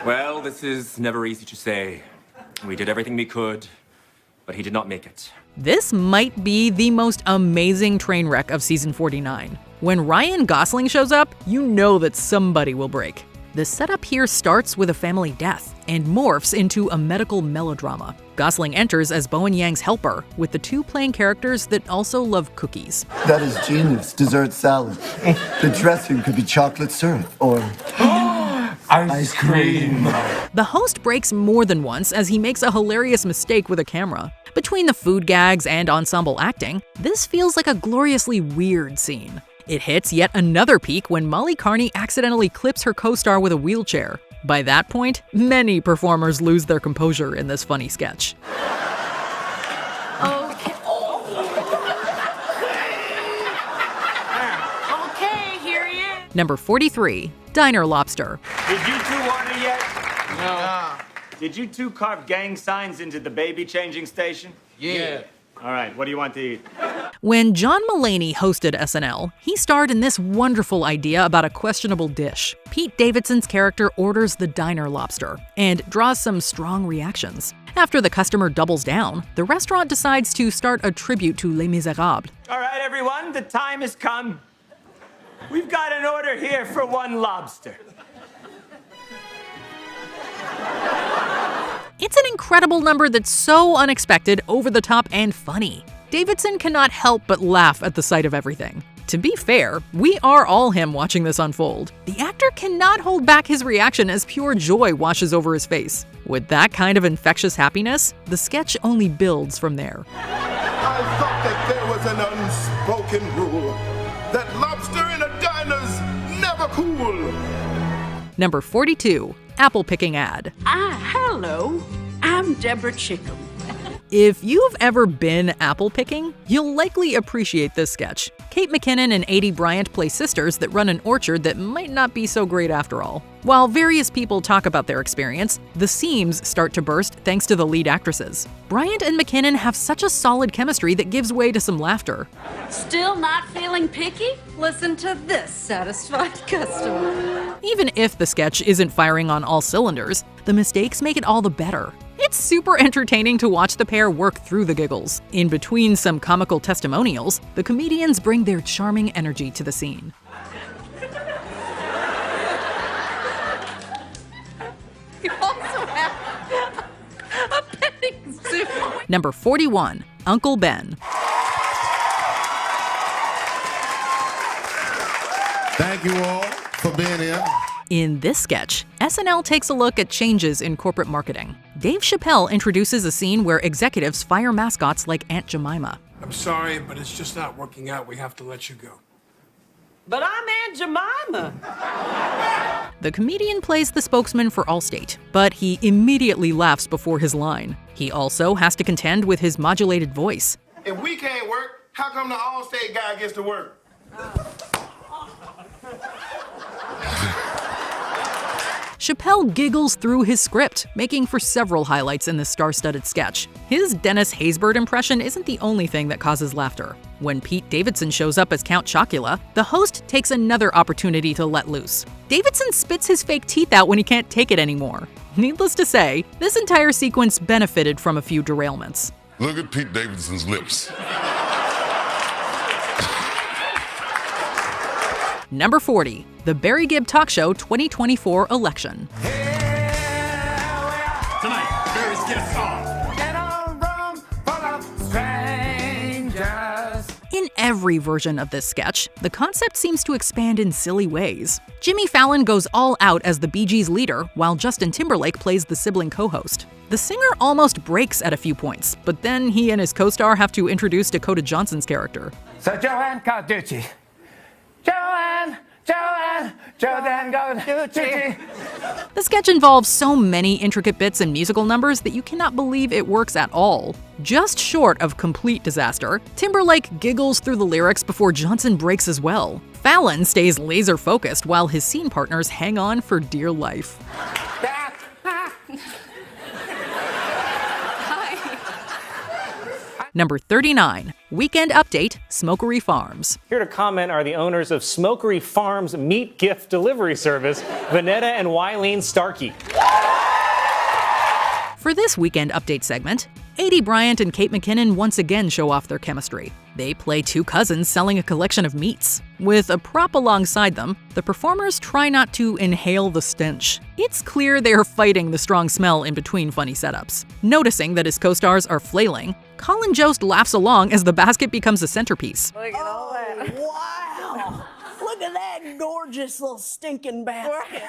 Well, this is never easy to say. We did everything we could, but he did not make it. This might be the most amazing train wreck of season 49. When Ryan Gosling shows up, you know that somebody will break. The setup here starts with a family death and morphs into a medical melodrama. Gosling enters as Bowen Yang's helper, with the two playing characters that also love cookies. That is genius. Dessert salad. The dressing could be chocolate syrup or ice cream. The host breaks more than once as he makes a hilarious mistake with a camera. Between the food gags and ensemble acting, this feels like a gloriously weird scene. It hits yet another peak when Molly Carney accidentally clips her co-star with a wheelchair. By that point, many performers lose their composure in this funny sketch. Okay, here he is. Number 43, Diner Lobster. Did you two order yet? No. Did you two carve gang signs into the baby changing station? Yeah. All right, what do you want to eat? When John Mulaney hosted SNL, he starred in this wonderful idea about a questionable dish. Pete Davidson's character orders the Diner Lobster and draws some strong reactions. After the customer doubles down, the restaurant decides to start a tribute to Les Miserables. All right, everyone, the time has come. We've got an order here for one lobster. It's an incredible number that's so unexpected, over the top, and funny. Davidson cannot help but laugh at the sight of everything. To be fair, we are all him watching this unfold. The actor cannot hold back his reaction as pure joy washes over his face. With that kind of infectious happiness, the sketch only builds from there. I thought that there was an unspoken rule that lobster in a diner's never cool. Number 42, Apple Picking Ad. Hello. I'm Deborah Chickham. If you've ever been apple picking, you'll likely appreciate this sketch. Kate McKinnon and Adie Bryant play sisters that run an orchard that might not be so great after all. While various people talk about their experience, the seams start to burst thanks to the lead actresses. Bryant and McKinnon have such a solid chemistry that gives way to some laughter. Still not feeling picky? Listen to this satisfied customer. Even if the sketch isn't firing on all cylinders, the mistakes make it all the better. It's super entertaining to watch the pair work through the giggles. In between some comical testimonials, the comedians bring their charming energy to the scene. You also have a petting zoo. Number 41, Uncle Ben. Thank you all for being here. In this sketch, SNL takes a look at changes in corporate marketing. Dave Chappelle introduces a scene where executives fire mascots like Aunt Jemima. I'm sorry, but it's just not working out. We have to let you go. But I'm Aunt Jemima. The comedian plays the spokesman for Allstate, but he immediately laughs before his line. He also has to contend with his modulated voice. If we can't work, how come the Allstate guy gets to work? Chappelle giggles through his script, making for several highlights in this star-studded sketch. His Dennis Haysbert impression isn't the only thing that causes laughter. When Pete Davidson shows up as Count Chocula, the host takes another opportunity to let loose. Davidson spits his fake teeth out when he can't take it anymore. Needless to say, this entire sequence benefited from a few derailments. Look at Pete Davidson's lips. Number 40, the Barry Gibb Talk Show 2024 election. Tonight, Barry's guest star. In every version of this sketch, the concept seems to expand in silly ways. Jimmy Fallon goes all out as the Bee Gees leader, while Justin Timberlake plays the sibling co-host. The singer almost breaks at a few points, but then he and his co-star have to introduce Dakota Johnson's character. So Joanne Carducci. Joanne Carducci. The sketch involves so many intricate bits and musical numbers that you cannot believe it works at all. Just short of complete disaster, Timberlake giggles through the lyrics before Johnson breaks as well. Fallon stays laser-focused while his scene partners hang on for dear life. Number 39, Weekend Update, Smokery Farms. Here to comment are the owners of Smokery Farms meat gift delivery service, Vanetta and Wileen Starkey. For this Weekend Update segment, A.D. Bryant and Kate McKinnon once again show off their chemistry. They play two cousins selling a collection of meats. With a prop alongside them, the performers try not to inhale the stench. It's clear they are fighting the strong smell in between funny setups. Noticing that his co-stars are flailing, Colin Jost laughs along as the basket becomes a centerpiece. Look at all that. Wow! Look at that gorgeous little stinking basket.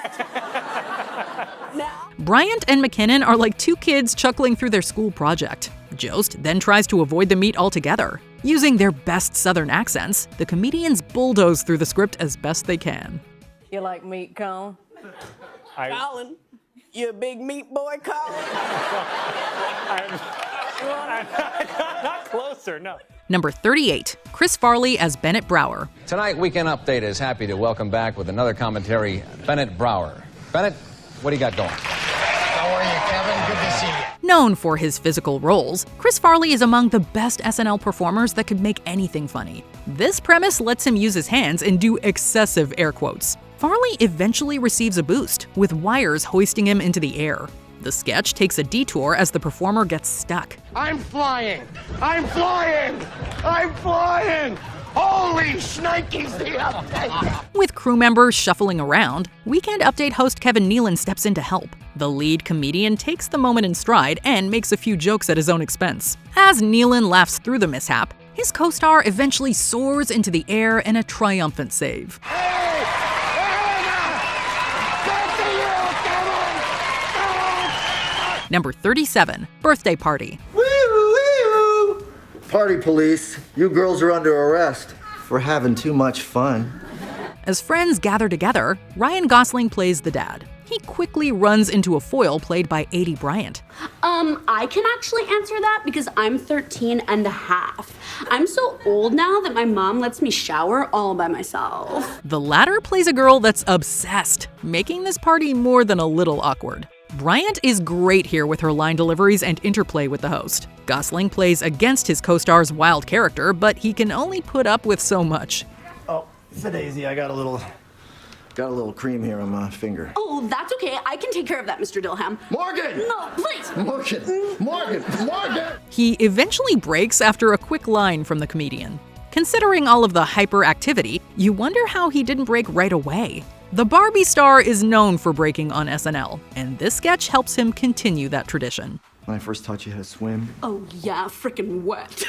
Bryant and McKinnon are like two kids chuckling through their school project. Jost then tries to avoid the meat altogether. Using their best Southern accents, the comedians bulldoze through the script as best they can. You like meat, Colin? Colin, you a big meat boy, Colin? Not closer, no. Number 38, Chris Farley as Bennett Brower. Tonight, Weekend Update is happy to welcome back with another commentary, Bennett Brower. Bennett, what do you got going? How are you, Kevin? Good to see you. Known for his physical roles, Chris Farley is among the best SNL performers that could make anything funny. This premise lets him use his hands and do excessive air quotes. Farley eventually receives a boost, with wires hoisting him into the air. The sketch takes a detour as the performer gets stuck. I'm flying! I'm flying! I'm flying! Holy shnikes, the update! With crew members shuffling around, Weekend Update host Kevin Nealon steps in to help. The lead comedian takes the moment in stride and makes a few jokes at his own expense. As Nealon laughs through the mishap, his co-star eventually soars into the air in a triumphant save. Number 37, Birthday Party. Woo-woo! Party police, you girls are under arrest for having too much fun. As friends gather together, Ryan Gosling plays the dad. He quickly runs into a foil played by A.D. Bryant. I can actually answer that because I'm 13 and a half. I'm so old now that my mom lets me shower all by myself. The latter plays a girl that's obsessed, making this party more than a little awkward. Bryant is great here with her line deliveries and interplay with the host. Gosling plays against his co-star's wild character, but he can only put up with so much. Oh, it's a daisy. I got a little cream here on my finger. Oh, that's okay. I can take care of that, Mr. Dilham. Morgan! No, please! Morgan! He eventually breaks after a quick line from the comedian. Considering all of the hyperactivity, you wonder how he didn't break right away. The Barbie star is known for breaking on SNL, and this sketch helps him continue that tradition. When I first taught you how to swim. Oh yeah, frickin' wet.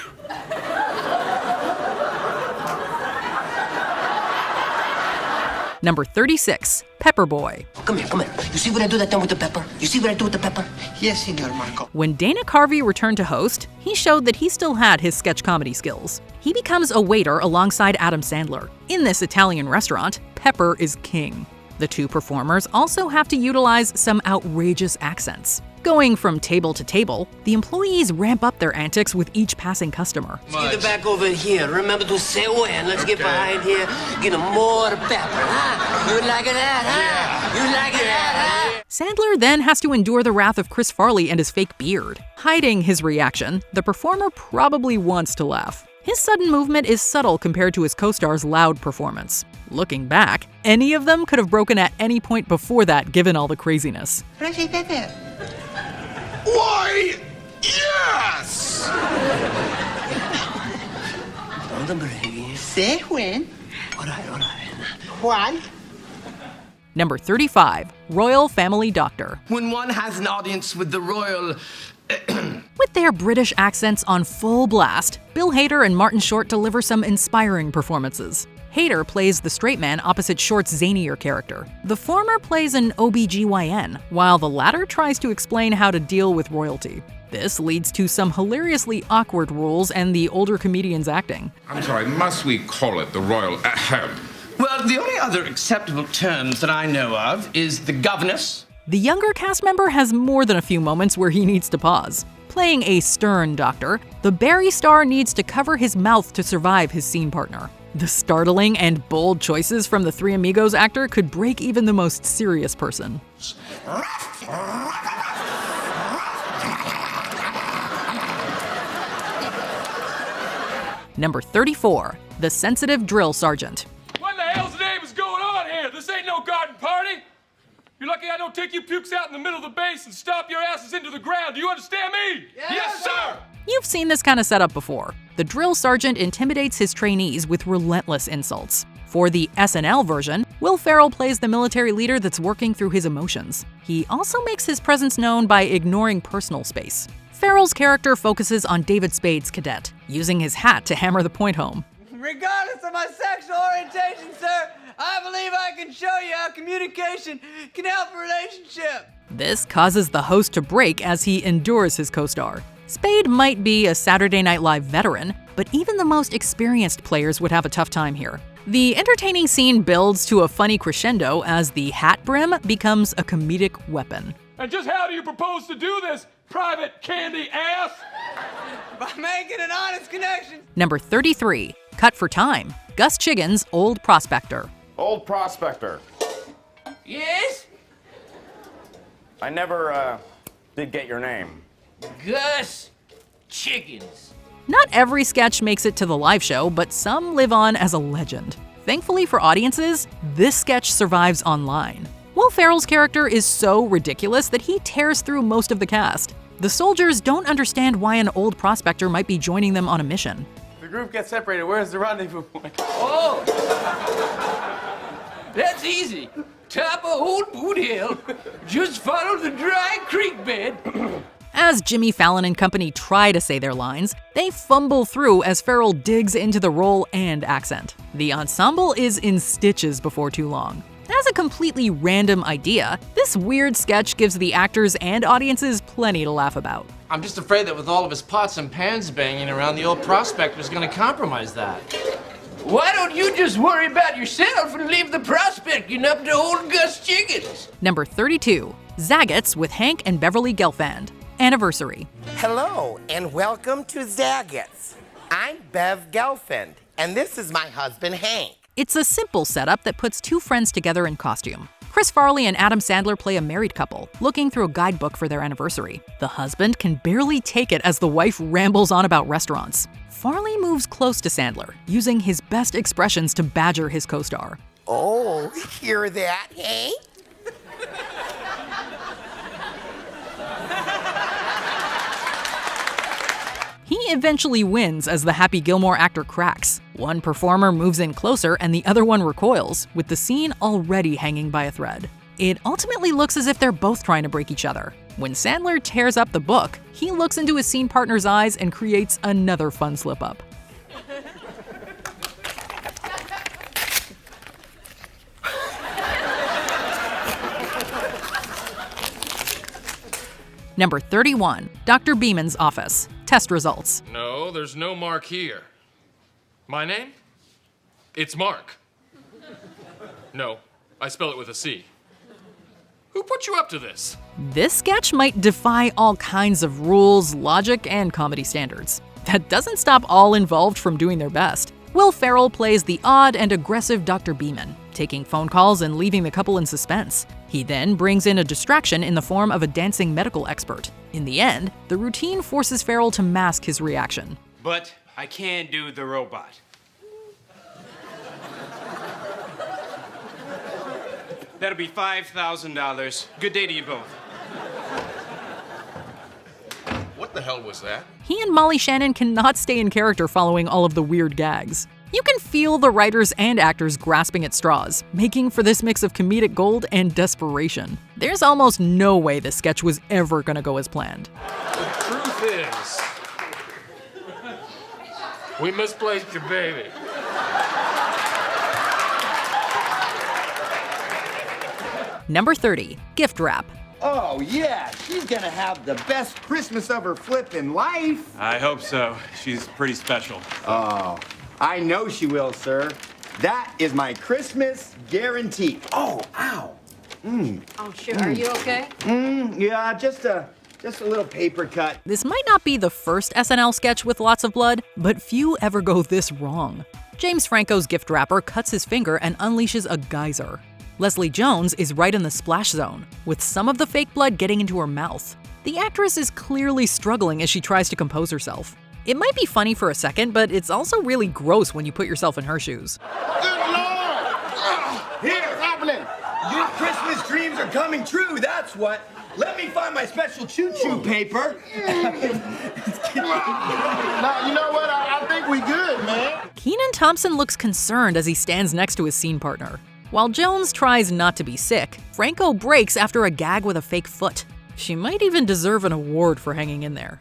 Number 36, Pepper Boy. Come here. You see what I do that time with the pepper? You see what I do with the pepper? Yes, Senor Marco. When Dana Carvey returned to host, he showed that he still had his sketch comedy skills. He becomes a waiter alongside Adam Sandler. In this Italian restaurant, Pepper is king. The two performers also have to utilize some outrageous accents. Going from table to table, the employees ramp up their antics with each passing customer. Let's get it back over here. Remember to say when. Let's get behind here. Get more pepper, huh? You like that, huh? You like that, huh? Sandler then has to endure the wrath of Chris Farley and his fake beard. Hiding his reaction, the performer probably wants to laugh. His sudden movement is subtle compared to his co-star's loud performance. Looking back, any of them could have broken at any point before that given all the craziness. Why, yes! Say when. All right. Juan? Number 35, Royal Family Doctor. When one has an audience with the royal... With their British accents on full blast, Bill Hader and Martin Short deliver some inspiring performances. Hader plays the straight man opposite Short's zanier character. The former plays an OBGYN, while the latter tries to explain how to deal with royalty. This leads to some hilariously awkward rules and the older comedian's acting. I'm sorry, must we call it the royal ahem? Well, the only other acceptable terms that I know of is the governess. The younger cast member has more than a few moments where he needs to pause. Playing a stern doctor, the Barry star needs to cover his mouth to survive his scene partner. The startling and bold choices from the Three Amigos actor could break even the most serious person. Number 34, the sensitive drill sergeant. What the hell's name is going on here? This ain't no garden party. You're lucky I don't take you pukes out in the middle of the base and stomp your asses into the ground. Do you understand me? Yes, sir! You've seen this kind of setup before. The drill sergeant intimidates his trainees with relentless insults. For the SNL version, Will Ferrell plays the military leader that's working through his emotions. He also makes his presence known by ignoring personal space. Ferrell's character focuses on David Spade's cadet, using his hat to hammer the point home. Regardless of my sexual orientation, sir, I believe I can show you how communication can help a relationship. This causes the host to break as he endures his co-star. Spade might be a Saturday Night Live veteran, but even the most experienced players would have a tough time here. The entertaining scene builds to a funny crescendo as the hat brim becomes a comedic weapon. And just how do you propose to do this, Private Candy Ass? By making an honest connection. Number 33, cut for time, Gus Chiggins' Old Prospector. Old Prospector. Yes? I never, did get your name. Gus Chiggins. Not every sketch makes it to the live show, but some live on as a legend. Thankfully for audiences, this sketch survives online. Will Ferrell's character is so ridiculous that he tears through most of the cast. The soldiers don't understand why an old prospector might be joining them on a mission. The group gets separated. Where's the rendezvous point? Oh! That's easy. Top of Old Boot Hill. Just follow the dry creek bed. As Jimmy Fallon and company try to say their lines, they fumble through as Ferrell digs into the role and accent. The ensemble is in stitches before too long. As a completely random idea, this weird sketch gives the actors and audiences plenty to laugh about. I'm just afraid that with all of his pots and pans banging around, the old prospector's gonna compromise that. Why don't you just worry about yourself and leave the prospecting up to old Gus Chiggins? Number 32, Zagat's with Hank and Beverly Gelfand. Anniversary. Hello, and welcome to Zagat's. I'm Bev Gelfand, and this is my husband, Hank. It's a simple setup that puts two friends together in costume. Chris Farley and Adam Sandler play a married couple, looking through a guidebook for their anniversary. The husband can barely take it as the wife rambles on about restaurants. Farley moves close to Sandler, using his best expressions to badger his co-star. Oh, hear that, Hank? He eventually wins as the Happy Gilmore actor cracks. One performer moves in closer and the other one recoils, with the scene already hanging by a thread. It ultimately looks as if they're both trying to break each other. When Sandler tears up the book, he looks into his scene partner's eyes and creates another fun slip-up. Number 31, Dr. Beeman's office. Test results. No, there's no Mark here. My name? It's Mark. No, I spell it with a C. Who put you up to this? This sketch might defy all kinds of rules, logic, and comedy standards. That doesn't stop all involved from doing their best. Will Ferrell plays the odd and aggressive Dr. Beeman, taking phone calls and leaving the couple in suspense. He then brings in a distraction in the form of a dancing medical expert. In the end, the routine forces Ferrell to mask his reaction. But I can do the robot. That'll be $5,000. Good day to you both. What the hell was that? He and Molly Shannon cannot stay in character following all of the weird gags. You can feel the writers and actors grasping at straws, making for this mix of comedic gold and desperation. There's almost no way this sketch was ever gonna go as planned. The truth is, we misplaced your baby. Number 30, gift wrap. Oh, yeah, she's gonna have the best Christmas of her flippin' life. I hope so. She's pretty special. Oh, I know she will, sir. That is my Christmas guarantee. Oh, ow. Oh, sure. Are you okay? Yeah, just a little paper cut. This might not be the first SNL sketch with lots of blood, but few ever go this wrong. James Franco's gift wrapper cuts his finger and unleashes a geyser. Leslie Jones is right in the splash zone, with some of the fake blood getting into her mouth. The actress is clearly struggling as she tries to compose herself. It might be funny for a second, but it's also really gross when you put yourself in her shoes. Good Lord! Here's happening. Your Christmas dreams are coming true, that's what. Let me find my special choo-choo paper. Now, you know what? I think we good, man. Kenan Thompson looks concerned as he stands next to his scene partner. While Jones tries not to be sick, Franco breaks after a gag with a fake foot. She might even deserve an award for hanging in there.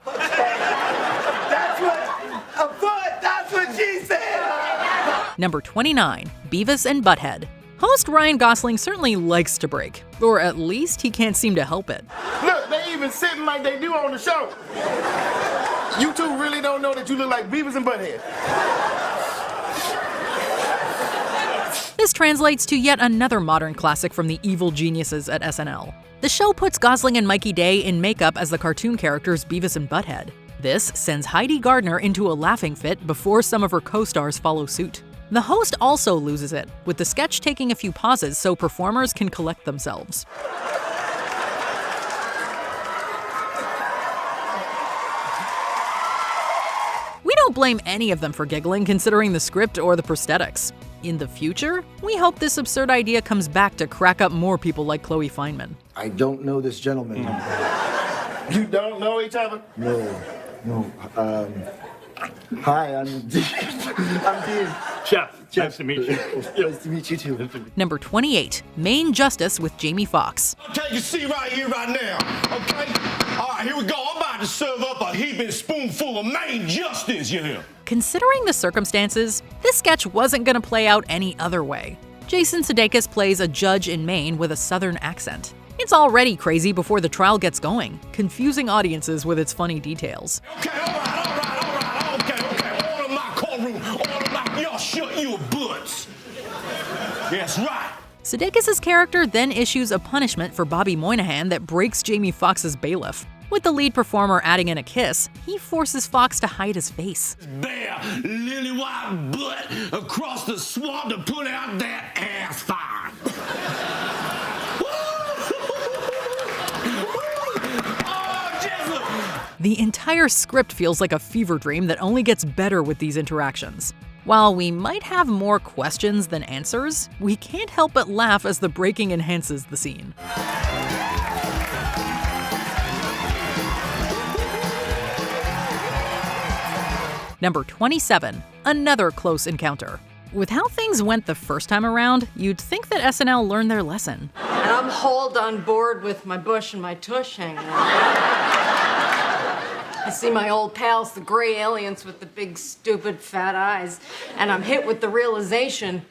That's what she said! Number 29, Beavis and Butt-Head. Host Ryan Gosling certainly likes to break, or at least he can't seem to help it. Look, they even sitting like they do on the show. You two really don't know that you look like Beavis and Butt-Head. This translates to yet another modern classic from the evil geniuses at SNL. The show puts Gosling and Mikey Day in makeup as the cartoon characters Beavis and Butt-Head. This sends Heidi Gardner into a laughing fit before some of her co-stars follow suit. The host also loses it, with the sketch taking a few pauses so performers can collect themselves. We don't blame any of them for giggling considering the script or the prosthetics. In the future, we hope this absurd idea comes back to crack up more people like Chloe Fineman. I don't know this gentleman. You don't know each other? No. Hi, I'm Dean. Chef, nice to meet you. Nice to meet you too. Number 28, Maine Justice with Jamie Foxx. Take a seat right here, right now, okay? All right, here we go. I'm about to serve up a heaping spoonful of Maine Justice, you hear? Considering the circumstances, this sketch wasn't going to play out any other way. Jason Sudeikis plays a judge in Maine with a southern accent. It's already crazy before the trial gets going, confusing audiences with its funny details. Okay, all right, okay. All of my courtroom, all of my, y'all shut your butts. That's right. Sudeikis' character then issues a punishment for Bobby Moynihan that breaks Jamie Foxx's bailiff. With the lead performer adding in a kiss, he forces Fox to hide his face. Bare, lily white butt across the swamp to put out that ass fire. The entire script feels like a fever dream that only gets better with these interactions. While we might have more questions than answers, we can't help but laugh as the breaking enhances the scene. Number 27, another close encounter. With how things went the first time around, you'd think that SNL learned their lesson. And I'm hauled on board with my bush and my tush hanging out. I see my old pals, the gray aliens with the big, stupid, fat eyes, and I'm hit with the realization,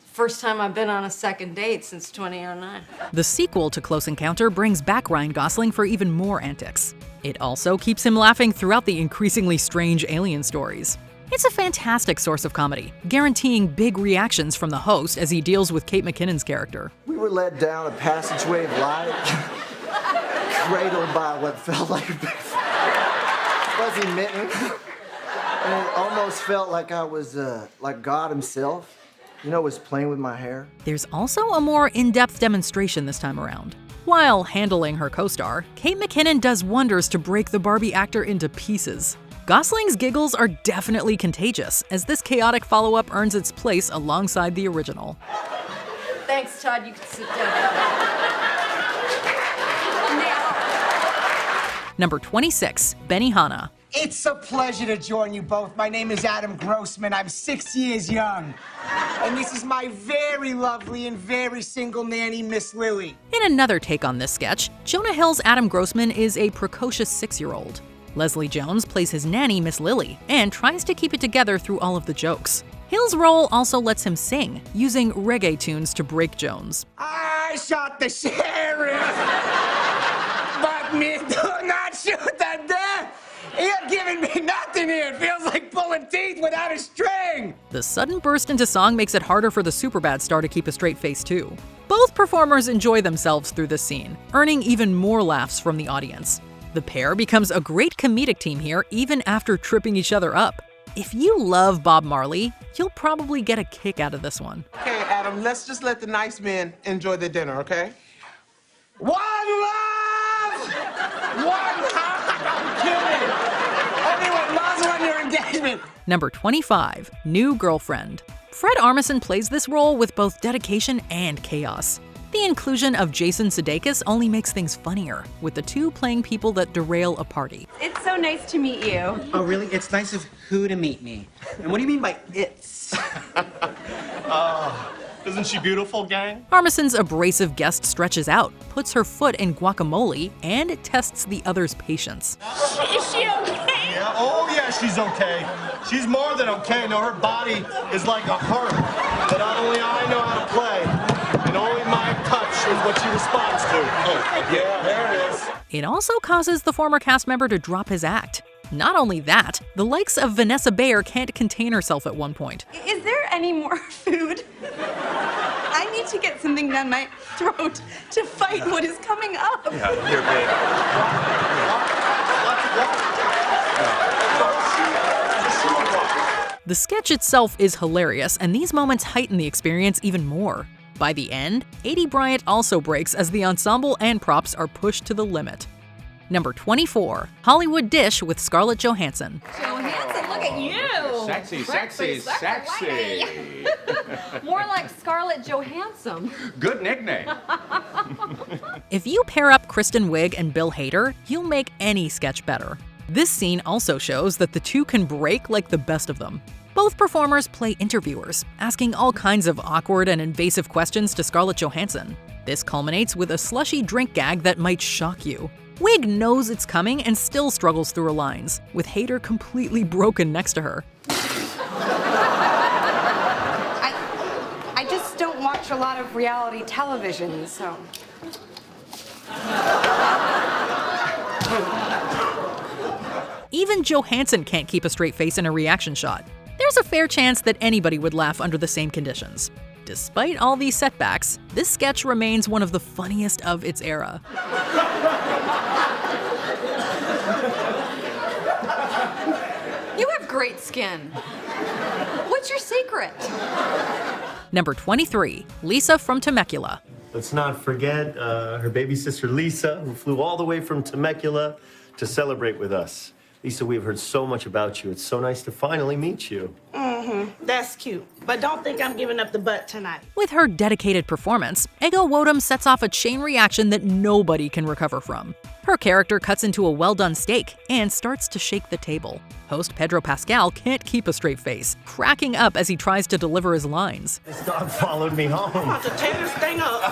first time I've been on a second date since 2009. The sequel to Close Encounter brings back Ryan Gosling for even more antics. It also keeps him laughing throughout the increasingly strange alien stories. It's a fantastic source of comedy, guaranteeing big reactions from the host as he deals with Kate McKinnon's character. We were led down a passageway of light, cradled by what felt like a big fuzzy mitten. And it almost felt like I was, like God himself, was playing with my hair. There's also a more in-depth demonstration this time around. While handling her co-star, Kate McKinnon does wonders to break the Barbie actor into pieces. Gosling's giggles are definitely contagious, as this chaotic follow-up earns its place alongside the original. Thanks, Todd. You can sit down. Number 26, Benihana. It's a pleasure to join you both. My name is Adam Grossman. I'm 6 years young. And this is my very lovely and very single nanny, Miss Lily. In another take on this sketch, Jonah Hill's Adam Grossman is a precocious 6-year-old. Leslie Jones plays his nanny, Miss Lily, and tries to keep it together through all of the jokes. Hill's role also lets him sing, using reggae tunes to break Jones. I shot the sheriff, but me do not shoot the death. You're giving me nothing here. It feels like pulling pulling teeth without a string! The sudden burst into song makes it harder for the Superbad star to keep a straight face too. Both performers enjoy themselves through this scene, earning even more laughs from the audience. The pair becomes a great comedic team here even after tripping each other up. If you love Bob Marley, you'll probably get a kick out of this one. Okay, Adam, let's just let the nice men enjoy their dinner, okay? One love! One heart! I'm kidding! Everyone, mazel on your engagement! Number 25, New Girlfriend. Fred Armisen plays this role with both dedication and chaos. The inclusion of Jason Sudeikis only makes things funnier, with the two playing people that derail a party. It's so nice to meet you. Oh, really? It's nice of who to meet me. And what do you mean by it's? Isn't she beautiful, gang? Armisen's abrasive guest stretches out, puts her foot in guacamole, and tests the other's patience. Is she okay? Yeah, oh yeah, she's okay. She's more than okay. No, her body is like a harp that only I know how to play. And only my touch is what she responds to. Oh, yeah, there it is. It also causes the former cast member to drop his act. Not only that, the likes of Vanessa Bayer can't contain herself at one point. Is there any more food? I need to get something down my throat to fight what is coming up. Yeah, here, babe. The sketch itself is hilarious, and these moments heighten the experience even more. By the end, A.D. Bryant also breaks as the ensemble and props are pushed to the limit. Number 24, Hollywood Dish with Scarlett Johansson. Johansson, look at you! Sexy, sexy, sexy. More like Scarlett Johansson. Good nickname. If you pair up Kristen Wiig and Bill Hader, you'll make any sketch better. This scene also shows that the two can break like the best of them. Both performers play interviewers, asking all kinds of awkward and invasive questions to Scarlett Johansson. This culminates with a slushy drink gag that might shock you. Wiig knows it's coming and still struggles through her lines, with Hader completely broken next to her. I just don't watch a lot of reality television, so. Even Johansson can't keep a straight face in a reaction shot. There's a fair chance that anybody would laugh under the same conditions. Despite all these setbacks, this sketch remains one of the funniest of its era. You have great skin. What's your secret? Number 23, Lisa from Temecula. Let's not forget her baby sister Lisa, who flew all the way from Temecula to celebrate with us. Lisa, we've heard so much about you. It's so nice to finally meet you. That's cute. But don't think I'm giving up the butt tonight. With her dedicated performance, Ego Wodum sets off a chain reaction that nobody can recover from. Her character cuts into a well-done steak and starts to shake the table. Host Pedro Pascal can't keep a straight face, cracking up as he tries to deliver his lines. This dog followed me home. I'm about to tear this thing up.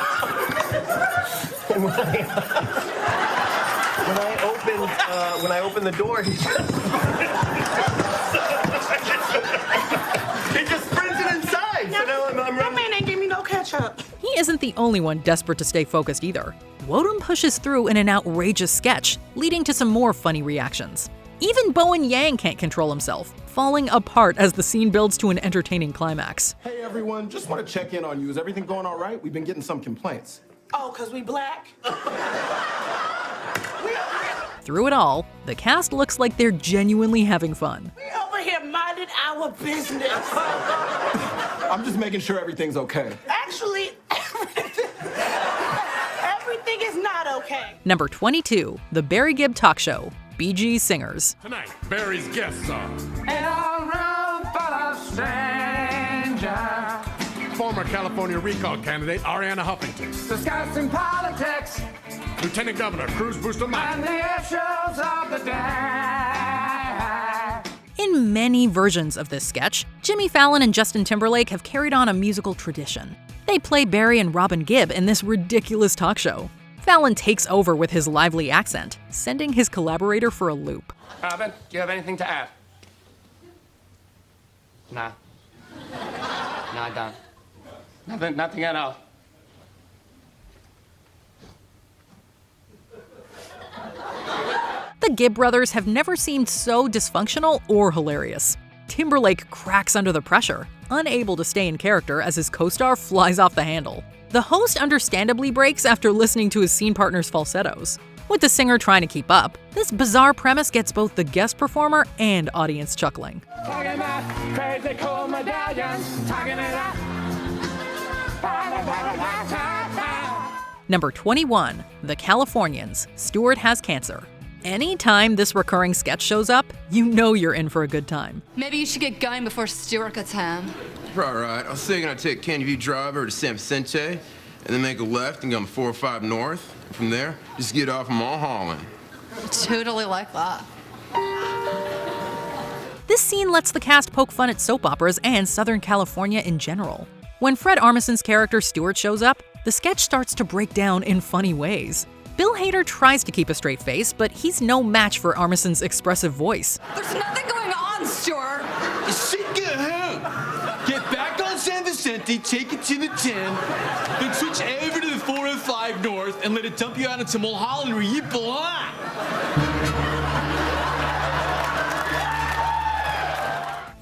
When I opened the door, he just sprinted inside. So now I'm That man ain't give me no ketchup. He isn't the only one desperate to stay focused either. Wodum pushes through in an outrageous sketch, leading to some more funny reactions. Even Bowen Yang can't control himself, falling apart as the scene builds to an entertaining climax. Hey everyone, just want to check in on you. Is everything going all right? We've been getting some complaints. Oh, 'cause we black? Through it all, the cast looks like they're genuinely having fun. We over here minding our business. I'm just making sure everything's okay. Actually, everything is not okay. Number 22, The Barry Gibb Talk Show, Bee Gees Singers. Tonight, Barry's guests are former California recall candidate Ariana Huffington, Discussing politics Lieutenant Governor Cruz Bustamante, and the issues of the day. In many versions of this sketch, Jimmy Fallon and Justin Timberlake have carried on a musical tradition. They play Barry and Robin Gibb in this ridiculous talk show. Fallon takes over with his lively accent, sending his collaborator for a loop. Robin, do you have anything to add? Nah. No, I don't. Nothing at all. The Gibb brothers have never seemed so dysfunctional or hilarious. Timberlake cracks under the pressure, unable to stay in character as his co-star flies off the handle. The host understandably breaks after listening to his scene partner's falsettos. With the singer trying to keep up, this bizarre premise gets both the guest performer and audience chuckling. Crazy cool medallions, talking it up. Number 21, The Californians, Stuart Has Cancer. Anytime this recurring sketch shows up, you know you're in for a good time. Maybe you should get going before Stuart gets home. Right. I was thinking I'd take Candy View Drive over to San Vicente, and then make a left and go on 405 North. From there, just get off Mulholland. Totally like that. This scene lets the cast poke fun at soap operas and Southern California in general. When Fred Armisen's character Stuart shows up, the sketch starts to break down in funny ways. Bill Hader tries to keep a straight face, but he's no match for Armisen's expressive voice. There's nothing going on, Stuart. Get home. Get back on San Vicente, take it to the 10, then switch over to the 405 North and let it dump you out into Mulholland where you belong.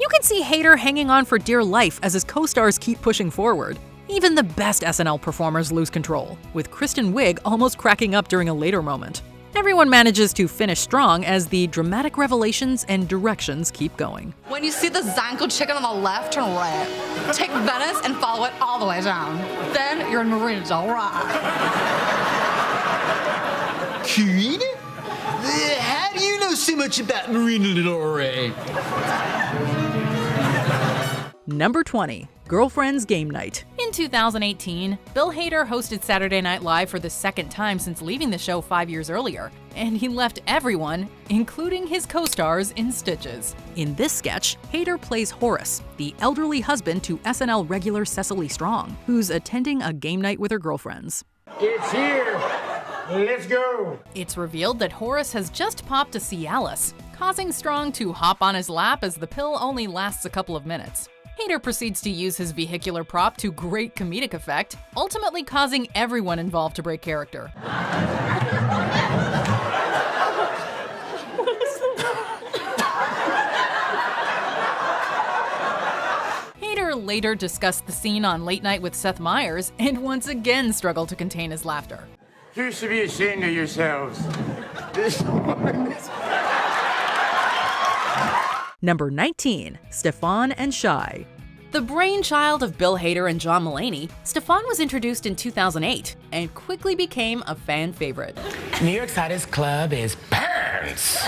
You can see Hader hanging on for dear life as his co-stars keep pushing forward. Even the best SNL performers lose control, with Kristen Wiig almost cracking up during a later moment. Everyone manages to finish strong as the dramatic revelations and directions keep going. When you see the Zanko chicken on the left, turn right. Take Venice and follow it all the way down. Then you're in Marina Del Rey. Karina? How do you know so much about Marina Del Rey? Number 20, Girlfriend's Game Night. In 2018, Bill Hader hosted Saturday Night Live for the second time since leaving the show 5 years earlier, and he left everyone, including his co-stars, in stitches. In this sketch, Hader plays Horace, the elderly husband to SNL regular Cecily Strong, who's attending a game night with her girlfriends. It's here. Let's go. It's revealed that Horace has just popped a Cialis, causing Strong to hop on his lap as the pill only lasts a couple of minutes. Hader proceeds to use his vehicular prop to great comedic effect, ultimately causing everyone involved to break character. Hader later discussed the scene on Late Night with Seth Meyers and once again struggled to contain his laughter. You should be ashamed of yourselves. Number 19, Stefan and Shy. The brainchild of Bill Hader and John Mulaney, Stefon was introduced in 2008 and quickly became a fan favorite. New York's hottest club is Pants.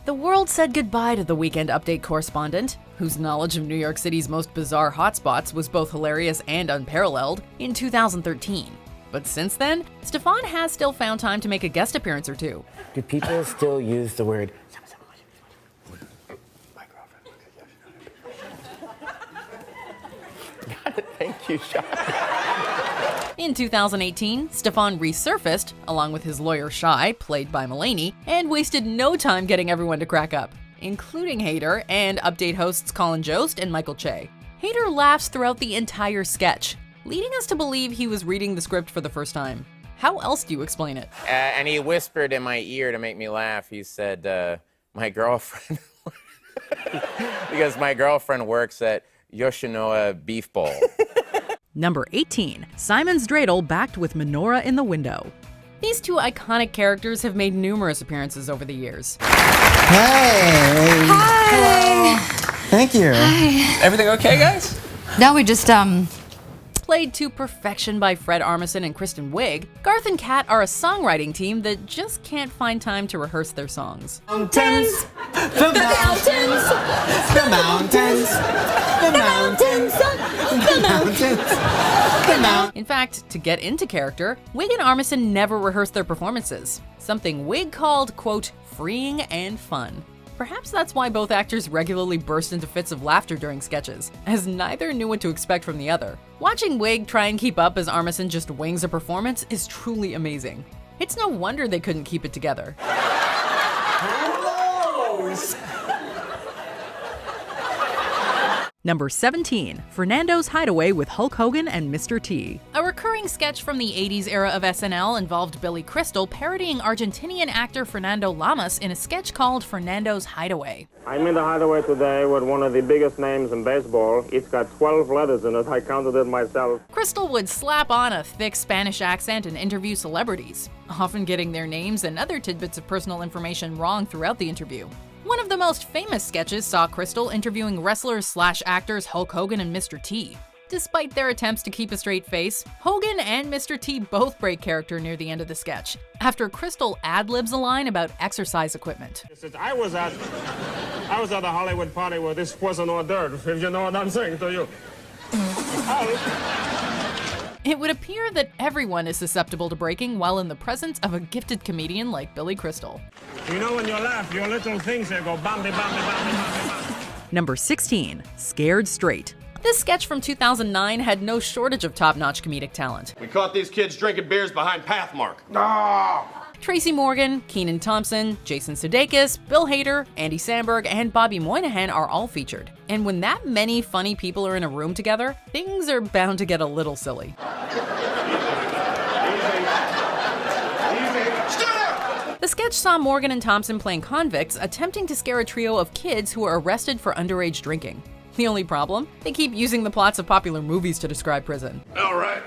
The world said goodbye to the Weekend Update correspondent, whose knowledge of New York City's most bizarre hotspots was both hilarious and unparalleled, in 2013. But since then, Stefon has still found time to make a guest appearance or two. Do people still use the word? Thank you, Sean. In 2018, Stefon resurfaced, along with his lawyer Shy, played by Mulaney, and wasted no time getting everyone to crack up, including Hader and Update hosts Colin Jost and Michael Che. Hader laughs throughout the entire sketch, leading us to believe he was reading the script for the first time. How else do you explain it? And he whispered in my ear to make me laugh. He said, my girlfriend, because my girlfriend works at Yoshinoya Beef Bowl. Number 18, Simon's Dreidel backed with Menorah in the Window. These two iconic characters have made numerous appearances over the years. Hey! Hi! Thank you. Hi. Everything okay, guys? Now we just, Played to perfection by Fred Armisen and Kristen Wiig, Garth and Kat are a songwriting team that just can't find time to rehearse their songs. Mountains, the mountains, the mountains, the mountains, the mountains, the mountains. In fact, to get into character, Wiig and Armisen never rehearsed their performances, something Wiig called, quote, freeing and fun. Perhaps that's why both actors regularly burst into fits of laughter during sketches, as neither knew what to expect from the other. Watching Wiig try and keep up as Armisen just wings a performance is truly amazing. It's no wonder they couldn't keep it together. Number 17, Fernando's Hideaway with Hulk Hogan and Mr. T. A recurring sketch from the 80s era of SNL involved Billy Crystal parodying Argentinian actor Fernando Lamas in a sketch called Fernando's Hideaway. I'm in the hideaway today with one of the biggest names in baseball. It's got 12 letters in it. I counted it myself. Crystal would slap on a thick Spanish accent and interview celebrities, often getting their names and other tidbits of personal information wrong throughout the interview. One of the most famous sketches saw Crystal interviewing wrestlers/actors Hulk Hogan and Mr. T. Despite their attempts to keep a straight face, Hogan and Mr. T both break character near the end of the sketch, after Crystal ad-libs a line about exercise equipment. I was at a Hollywood party where this was an hors d'oeuvre, if you know what I'm saying to you. It would appear that everyone is susceptible to breaking while in the presence of a gifted comedian like Billy Crystal. You know when you laugh, your little things there go bambi, bambi, bambi, bambi, bambi. Number 16, Scared Straight. This sketch from 2009 had no shortage of top-notch comedic talent. We caught these kids drinking beers behind Pathmark. Tracy Morgan, Kenan Thompson, Jason Sudeikis, Bill Hader, Andy Samberg, and Bobby Moynihan are all featured. And when that many funny people are in a room together, things are bound to get a little silly. The sketch saw Morgan and Thompson playing convicts attempting to scare a trio of kids who are arrested for underage drinking. The only problem? They keep using the plots of popular movies to describe prison. All right.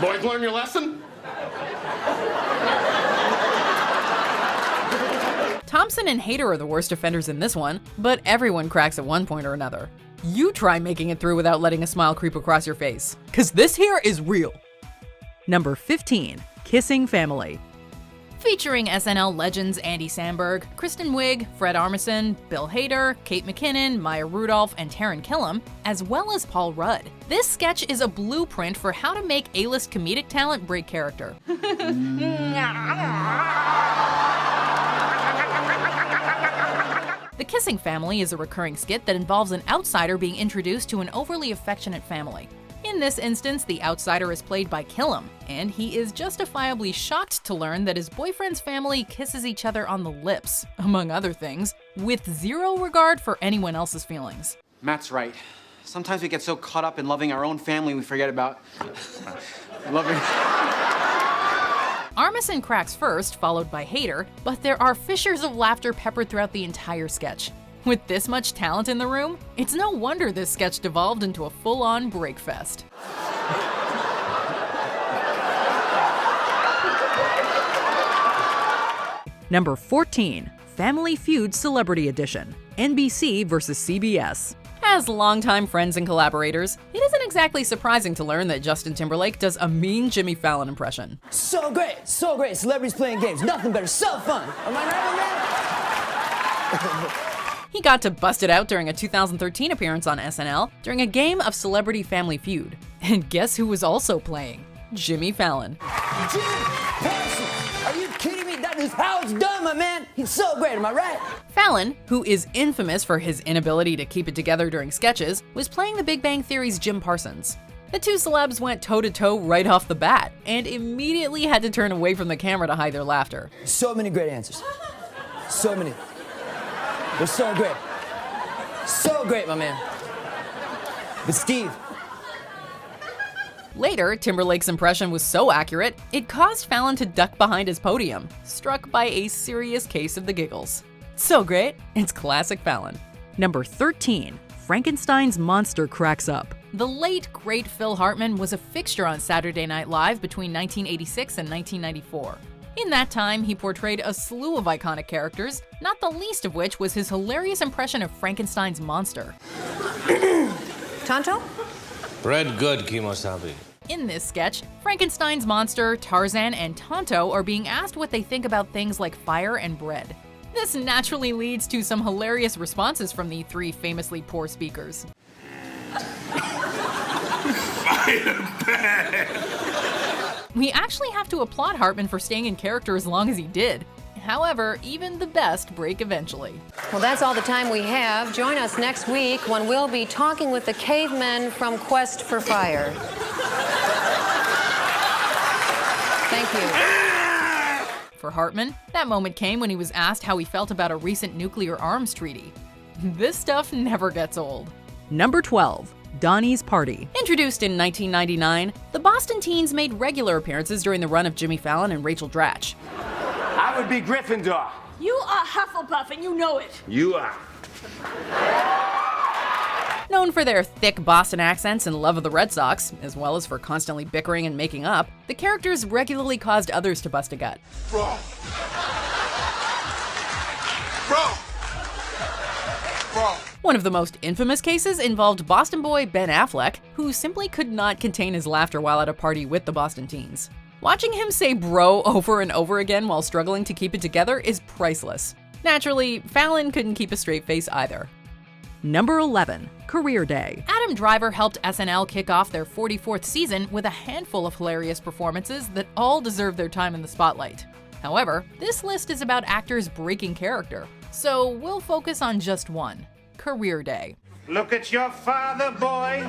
Boys, learn your lesson? Thompson and Hader are the worst offenders in this one, but everyone cracks at one point or another. You try making it through without letting a smile creep across your face, 'cause this here is real. Number 15, Kissing Family. Featuring SNL legends Andy Samberg, Kristen Wiig, Fred Armisen, Bill Hader, Kate McKinnon, Maya Rudolph, and Taran Killam, as well as Paul Rudd. This sketch is a blueprint for how to make A-list comedic talent break character. The Kissing Family is a recurring skit that involves an outsider being introduced to an overly affectionate family. In this instance, the outsider is played by Killam, and he is justifiably shocked to learn that his boyfriend's family kisses each other on the lips, among other things, with zero regard for anyone else's feelings. Matt's right. Sometimes we get so caught up in loving our own family we forget about loving... Armisen cracks first, followed by Hader, but there are fissures of laughter peppered throughout the entire sketch. With this much talent in the room, it's no wonder this sketch devolved into a full-on breakfest. Number 14, Family Feud Celebrity Edition, NBC versus CBS. As longtime friends and collaborators, it isn't exactly surprising to learn that Justin Timberlake does a mean Jimmy Fallon impression. So great, celebrities playing games, nothing better, so fun. Am I right, man? He got to bust it out during a 2013 appearance on SNL during a game of Celebrity Family Feud. And guess who was also playing? Jimmy Fallon. Jimmy Parsons, are you kidding me? That is how it's done, my man. He's so great, am I right? Fallon, who is infamous for his inability to keep it together during sketches, was playing The Big Bang Theory's Jim Parsons. The two celebs went toe-to-toe right off the bat, and immediately had to turn away from the camera to hide their laughter. So many great answers. So many. They're so great. So great, my man. But Steve. Later, Timberlake's impression was so accurate, it caused Fallon to duck behind his podium, struck by a serious case of the giggles. So great, it's classic Fallon. Number 13, Frankenstein's Monster Cracks Up. The late, great Phil Hartman was a fixture on Saturday Night Live between 1986 and 1994. In that time, he portrayed a slew of iconic characters, not the least of which was his hilarious impression of Frankenstein's monster. Tonto? Bread good, Kimosabi. In this sketch, Frankenstein's monster, Tarzan, and Tonto are being asked what they think about things like fire and bread. This naturally leads to some hilarious responses from the three famously poor speakers. We actually have to applaud Hartman for staying in character as long as he did. However, even the best break eventually. Well, that's all the time we have. Join us next week when we'll be talking with the cavemen from Quest for Fire. Thank you. For Hartman, that moment came when he was asked how he felt about a recent nuclear arms treaty. This stuff never gets old. Number 12. Donnie's Party. Introduced in 1999, the Boston Teens made regular appearances during the run of Jimmy Fallon and Rachel Dratch. I would be Gryffindor. You are Hufflepuff, and you know it. You are. Known for their thick Boston accents and love of the Red Sox, as well as for constantly bickering and making up, the characters regularly caused others to bust a gut. Bro. One of the most infamous cases involved Boston boy Ben Affleck, who simply could not contain his laughter while at a party with the Boston Teens. Watching him say bro over and over again while struggling to keep it together is priceless. Naturally, Fallon couldn't keep a straight face either. Number 11. Career Day. Adam Driver helped SNL kick off their 44th season with a handful of hilarious performances that all deserve their time in the spotlight. However, this list is about actors breaking character, so we'll focus on just one: Career Day. Look at your father, boy.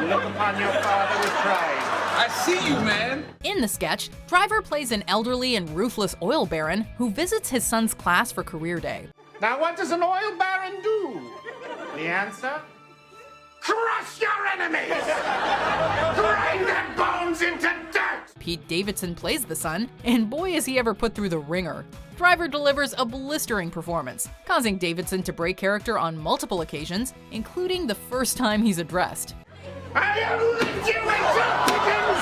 Look upon your father with pride. I see you, man. In the sketch, Driver plays an elderly and ruthless oil baron who visits his son's class for Career Day. Now, what does an oil baron do? The answer? Crush your enemies! Grind their bones into dirt! Pete Davidson plays the son, and boy is he ever put through the ringer. Driver delivers a blistering performance, causing Davidson to break character on multiple occasions, including the first time he's addressed. I have licked you into chickens!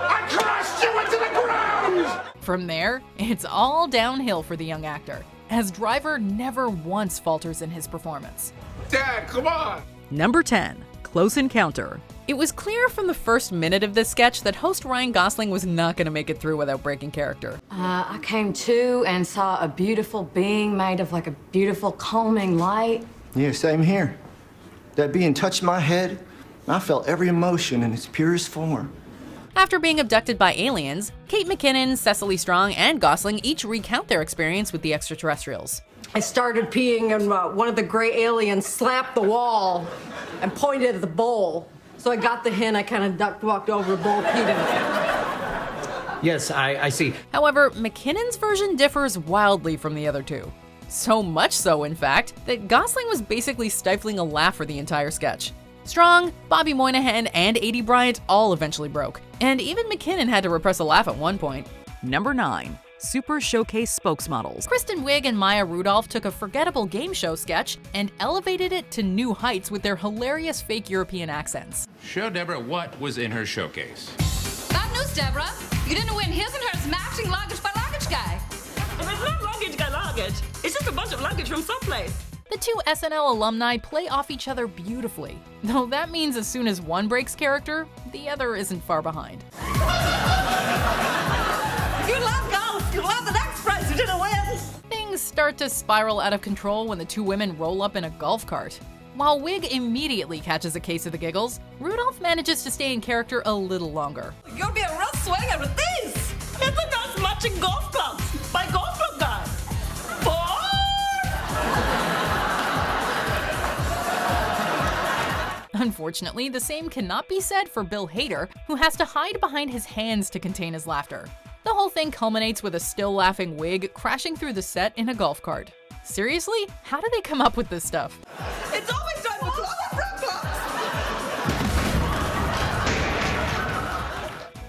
I crushed you into the ground! From there, it's all downhill for the young actor, as Driver never once falters in his performance. Dad, come on! Number 10. Close Encounter. It was clear from the first minute of this sketch that host Ryan Gosling was not going to make it through without breaking character. I came to and saw a beautiful being made of like a beautiful calming light. Yeah, same here. That being touched my head, I felt every emotion in its purest form. After being abducted by aliens, Kate McKinnon, Cecily Strong, and Gosling each recount their experience with the extraterrestrials. I started peeing and one of the gray aliens slapped the wall and pointed at the bowl. So I got the hint, I kind of walked over the bowl, peed in it. Yes, I see. However, McKinnon's version differs wildly from the other two. So much so, in fact, that Gosling was basically stifling a laugh for the entire sketch. Strong, Bobby Moynihan, and A.D. Bryant all eventually broke, and even McKinnon had to repress a laugh at one point. Number 9. Super Showcase Spokesmodels. Kristen Wiig and Maya Rudolph took a forgettable game show sketch and elevated it to new heights with their hilarious fake European accents. Show Deborah what was in her showcase. Bad news, Deborah. You didn't win his and hers matching luggage by luggage guy. But it's not luggage guy luggage. It's just a bunch of luggage from someplace. The two SNL alumni play off each other beautifully, though that means as soon as one breaks character, the other isn't far behind. You love golf. You love the next prize. You didn't win. Things start to spiral out of control when the two women roll up in a golf cart. While Wiig immediately catches a case of the giggles, Rudolph manages to stay in character a little longer. You'll be a real swinger with these. It's the best matching golf clubs by Golf Club Guy. Unfortunately, the same cannot be said for Bill Hader, who has to hide behind his hands to contain his laughter. The whole thing culminates with a still laughing Wiig crashing through the set in a golf cart. Seriously? How do they come up with this stuff? It's always time for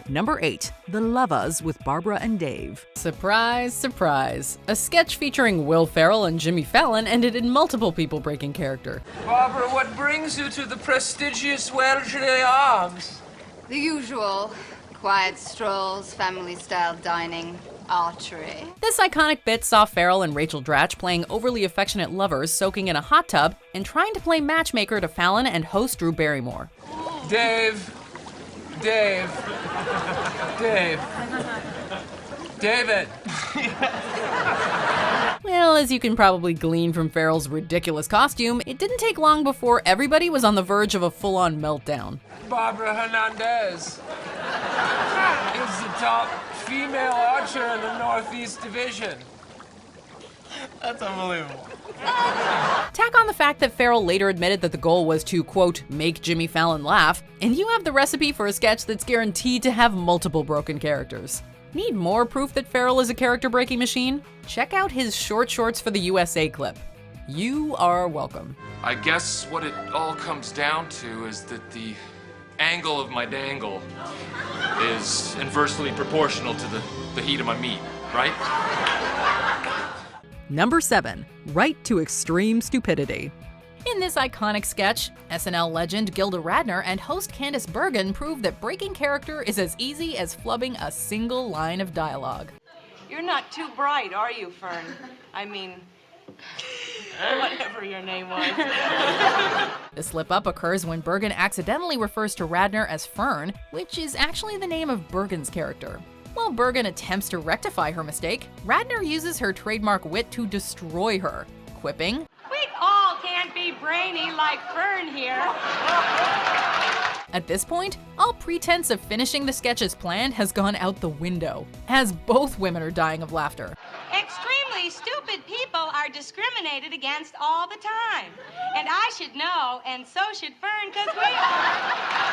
Number 8. The Lovas with Barbara and Dave. Surprise, surprise. A sketch featuring Will Ferrell and Jimmy Fallon ended in multiple people breaking character. Barbara, what brings you to the prestigious Welsh Arms? The usual. Quiet strolls, family-style dining, archery. This iconic bit saw Ferrell and Rachel Dratch playing overly affectionate lovers soaking in a hot tub and trying to play matchmaker to Fallon and host Drew Barrymore. Dave. David. Well, as you can probably glean from Ferrell's ridiculous costume, it didn't take long before everybody was on the verge of a full-on meltdown. Barbara Hernandez is the top female archer in the Northeast Division. That's unbelievable. Tack on the fact that Ferrell later admitted that the goal was to, quote, make Jimmy Fallon laugh, and you have the recipe for a sketch that's guaranteed to have multiple broken characters. Need more proof that Farrell is a character-breaking machine? Check out his short shorts for the USA clip. You are welcome. I guess what it all comes down to is that the angle of my dangle is inversely proportional to the heat of my meat, right? Number 7. Right to extreme stupidity. In this iconic sketch, SNL legend Gilda Radner and host Candice Bergen prove that breaking character is as easy as flubbing a single line of dialogue. You're not too bright, are you, Fern? I mean, whatever your name was. The slip-up occurs when Bergen accidentally refers to Radner as Fern, which is actually the name of Bergen's character. While Bergen attempts to rectify her mistake, Radner uses her trademark wit to destroy her, quipping, We all can't be brainy like Fern here. At this point, all pretense of finishing the sketch as planned has gone out the window, as both women are dying of laughter. Extremely stupid people are discriminated against all the time. And I should know, and so should Fern, because we are.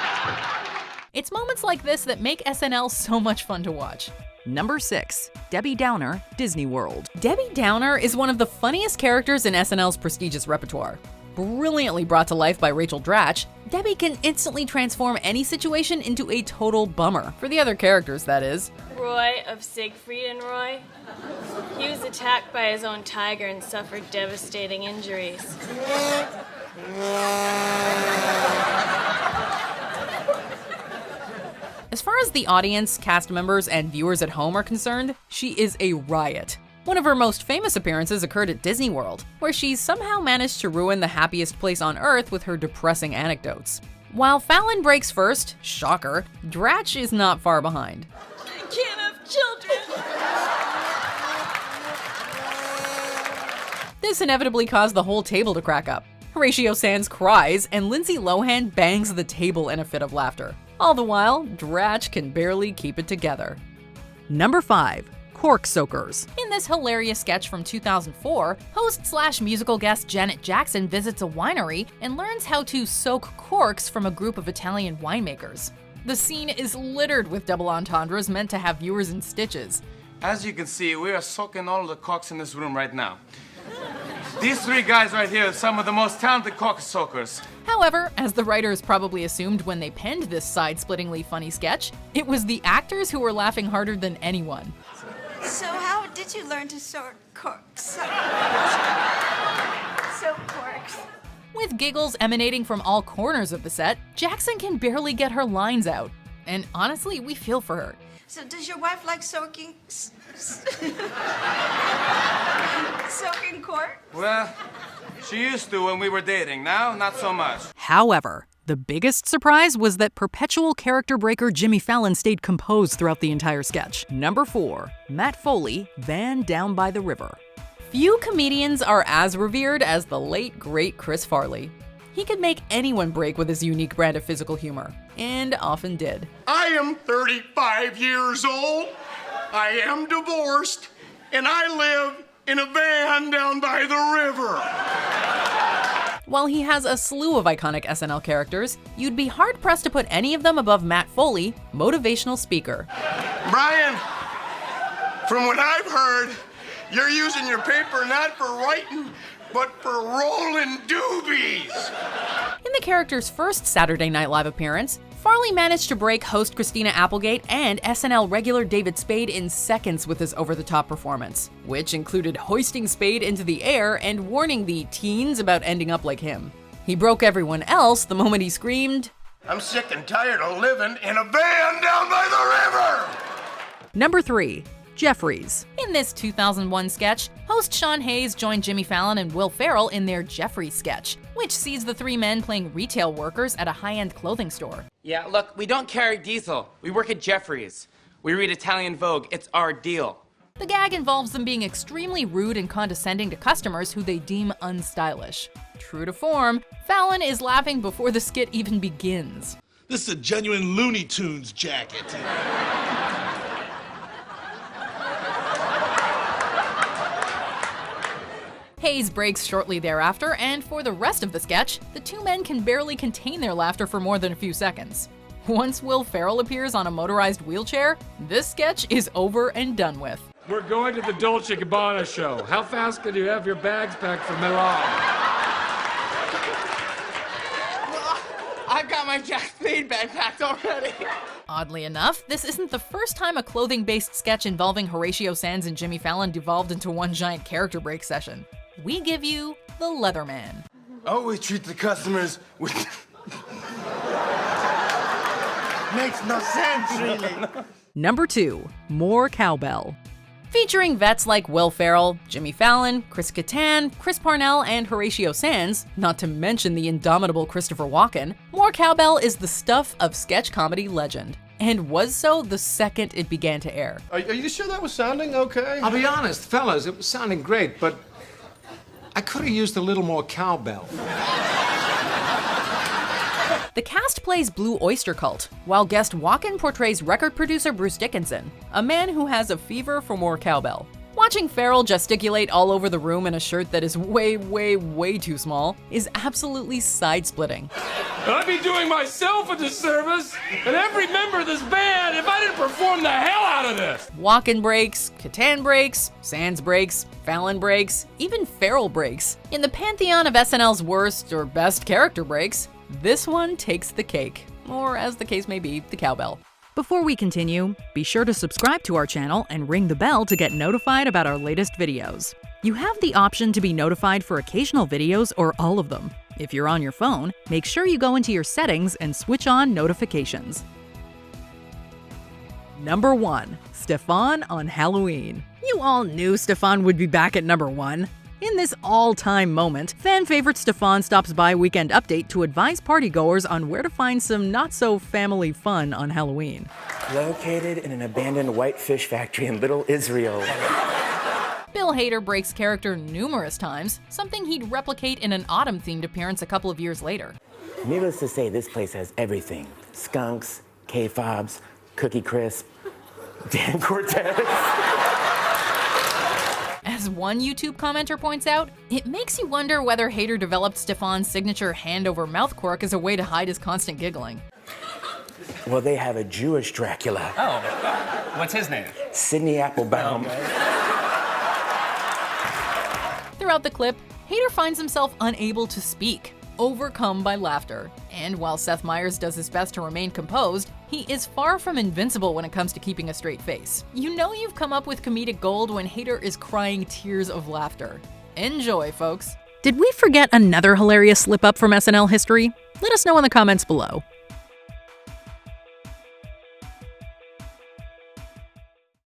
It's moments like this that make SNL so much fun to watch. Number 6. Debbie Downer, Disney World. Debbie Downer is one of the funniest characters in SNL's prestigious repertoire. Brilliantly brought to life by Rachel Dratch, Debbie can instantly transform any situation into a total bummer. For the other characters, that is. Roy of Siegfried and Roy. He was attacked by his own tiger and suffered devastating injuries. As far as the audience, cast members, and viewers at home are concerned, she is a riot. One of her most famous appearances occurred at Disney World, where she somehow managed to ruin the happiest place on earth with her depressing anecdotes. While Fallon breaks first, shocker, Dratch is not far behind. I can't have children. This inevitably caused the whole table to crack up. Horatio Sands cries, and Lindsay Lohan bangs the table in a fit of laughter. All the while, Dratch can barely keep it together. Number 5. Cork Soakers. In this hilarious sketch from 2004, host/musical guest Janet Jackson visits a winery and learns how to soak corks from a group of Italian winemakers. The scene is littered with double entendres meant to have viewers in stitches. As you can see, we are soaking all the corks in this room right now. These three guys right here are some of the most talented cork soakers. However, as the writers probably assumed when they penned this side-splittingly funny sketch, it was the actors who were laughing harder than anyone. So how did you learn to soak corks? Soak corks. With giggles emanating from all corners of the set, Jackson can barely get her lines out. And honestly, we feel for her. So does your wife like soaking soaking cork? Well, she used to when we were dating. Now, not so much. However, the biggest surprise was that perpetual character breaker Jimmy Fallon stayed composed throughout the entire sketch. Number 4. Matt Foley, Van Down by the River. Few comedians are as revered as the late, great Chris Farley. He could make anyone break with his unique brand of physical humor, and often did. I am 35 years old, I am divorced, and I live in a van down by the river. While he has a slew of iconic SNL characters, you'd be hard-pressed to put any of them above Matt Foley, motivational speaker. Brian, from what I've heard, you're using your paper not for writing, but for rolling doobies. In the character's first Saturday Night Live appearance, Farley managed to break host Christina Applegate and SNL regular David Spade in seconds with his over-the-top performance, which included hoisting Spade into the air and warning the teens about ending up like him. He broke everyone else the moment he screamed, I'm sick and tired of living in a van down by the river. Number 3. Jeffries. In this 2001 sketch, host Sean Hayes joined Jimmy Fallon and Will Ferrell in their Jeffries sketch, which sees the three men playing retail workers at a high-end clothing store. Yeah, look, we don't carry diesel. We work at Jeffries. We read Italian Vogue. It's our deal. The gag involves them being extremely rude and condescending to customers who they deem unstylish. True to form, Fallon is laughing before the skit even begins. This is a genuine Looney Tunes jacket. Hayes breaks shortly thereafter, and for the rest of the sketch, the two men can barely contain their laughter for more than a few seconds. Once Will Ferrell appears on a motorized wheelchair, this sketch is over and done with. We're going to the Dolce & Gabbana show. How fast can you have your bags packed for Milan? I've got my Jack Spade bag packed already. Oddly enough, this isn't the first time a clothing-based sketch involving Horatio Sanz and Jimmy Fallon devolved into one giant character break session. We give you the Leatherman. Always treat the customers with... Makes no sense, really. Number 2. More Cowbell. Featuring vets like Will Ferrell, Jimmy Fallon, Chris Kattan, Chris Parnell, and Horatio Sanz, not to mention the indomitable Christopher Walken, More Cowbell is the stuff of sketch comedy legend, and was so the second it began to air. Are you sure that was sounding okay? I'll be honest, fellas, it was sounding great, but I could have used a little more cowbell. The cast plays Blue Oyster Cult, while guest Walken portrays record producer Bruce Dickinson, a man who has a fever for more cowbell. Watching Ferrell gesticulate all over the room in a shirt that is way, way, way too small is absolutely side-splitting. I'd be doing myself a disservice and every member of this band if I didn't perform the hell out of this. Walken breaks, Kattan breaks, Sands breaks, Fallon breaks, even Ferrell breaks. In the pantheon of SNL's worst or best character breaks, this one takes the cake, or as the case may be, the cowbell. Before we continue, be sure to subscribe to our channel and ring the bell to get notified about our latest videos. You have the option to be notified for occasional videos or all of them. If you're on your phone, make sure you go into your settings and switch on notifications. Number 1. Stefan on Halloween. You all knew Stefan would be back at number 1. In this all-time moment, fan favorite Stefon stops by Weekend Update to advise partygoers on where to find some not-so-family fun on Halloween. Located in an abandoned white fish factory in Little Israel. Bill Hader breaks character numerous times, something he'd replicate in an autumn-themed appearance a couple of years later. Needless to say, this place has everything. Skunks, K-fobs, Cookie Crisp, Dan Cortez. As one YouTube commenter points out, it makes you wonder whether Hader developed Stefan's signature hand-over-mouth quirk as a way to hide his constant giggling. Well, they have a Jewish Dracula. Oh, what's his name? Sidney Applebaum. Throughout the clip, Hader finds himself unable to speak, overcome by laughter. And while Seth Meyers does his best to remain composed, he is far from invincible when it comes to keeping a straight face. You know you've come up with comedic gold when Hader is crying tears of laughter. Enjoy, folks. Did we forget another hilarious slip-up from SNL history? Let us know in the comments below.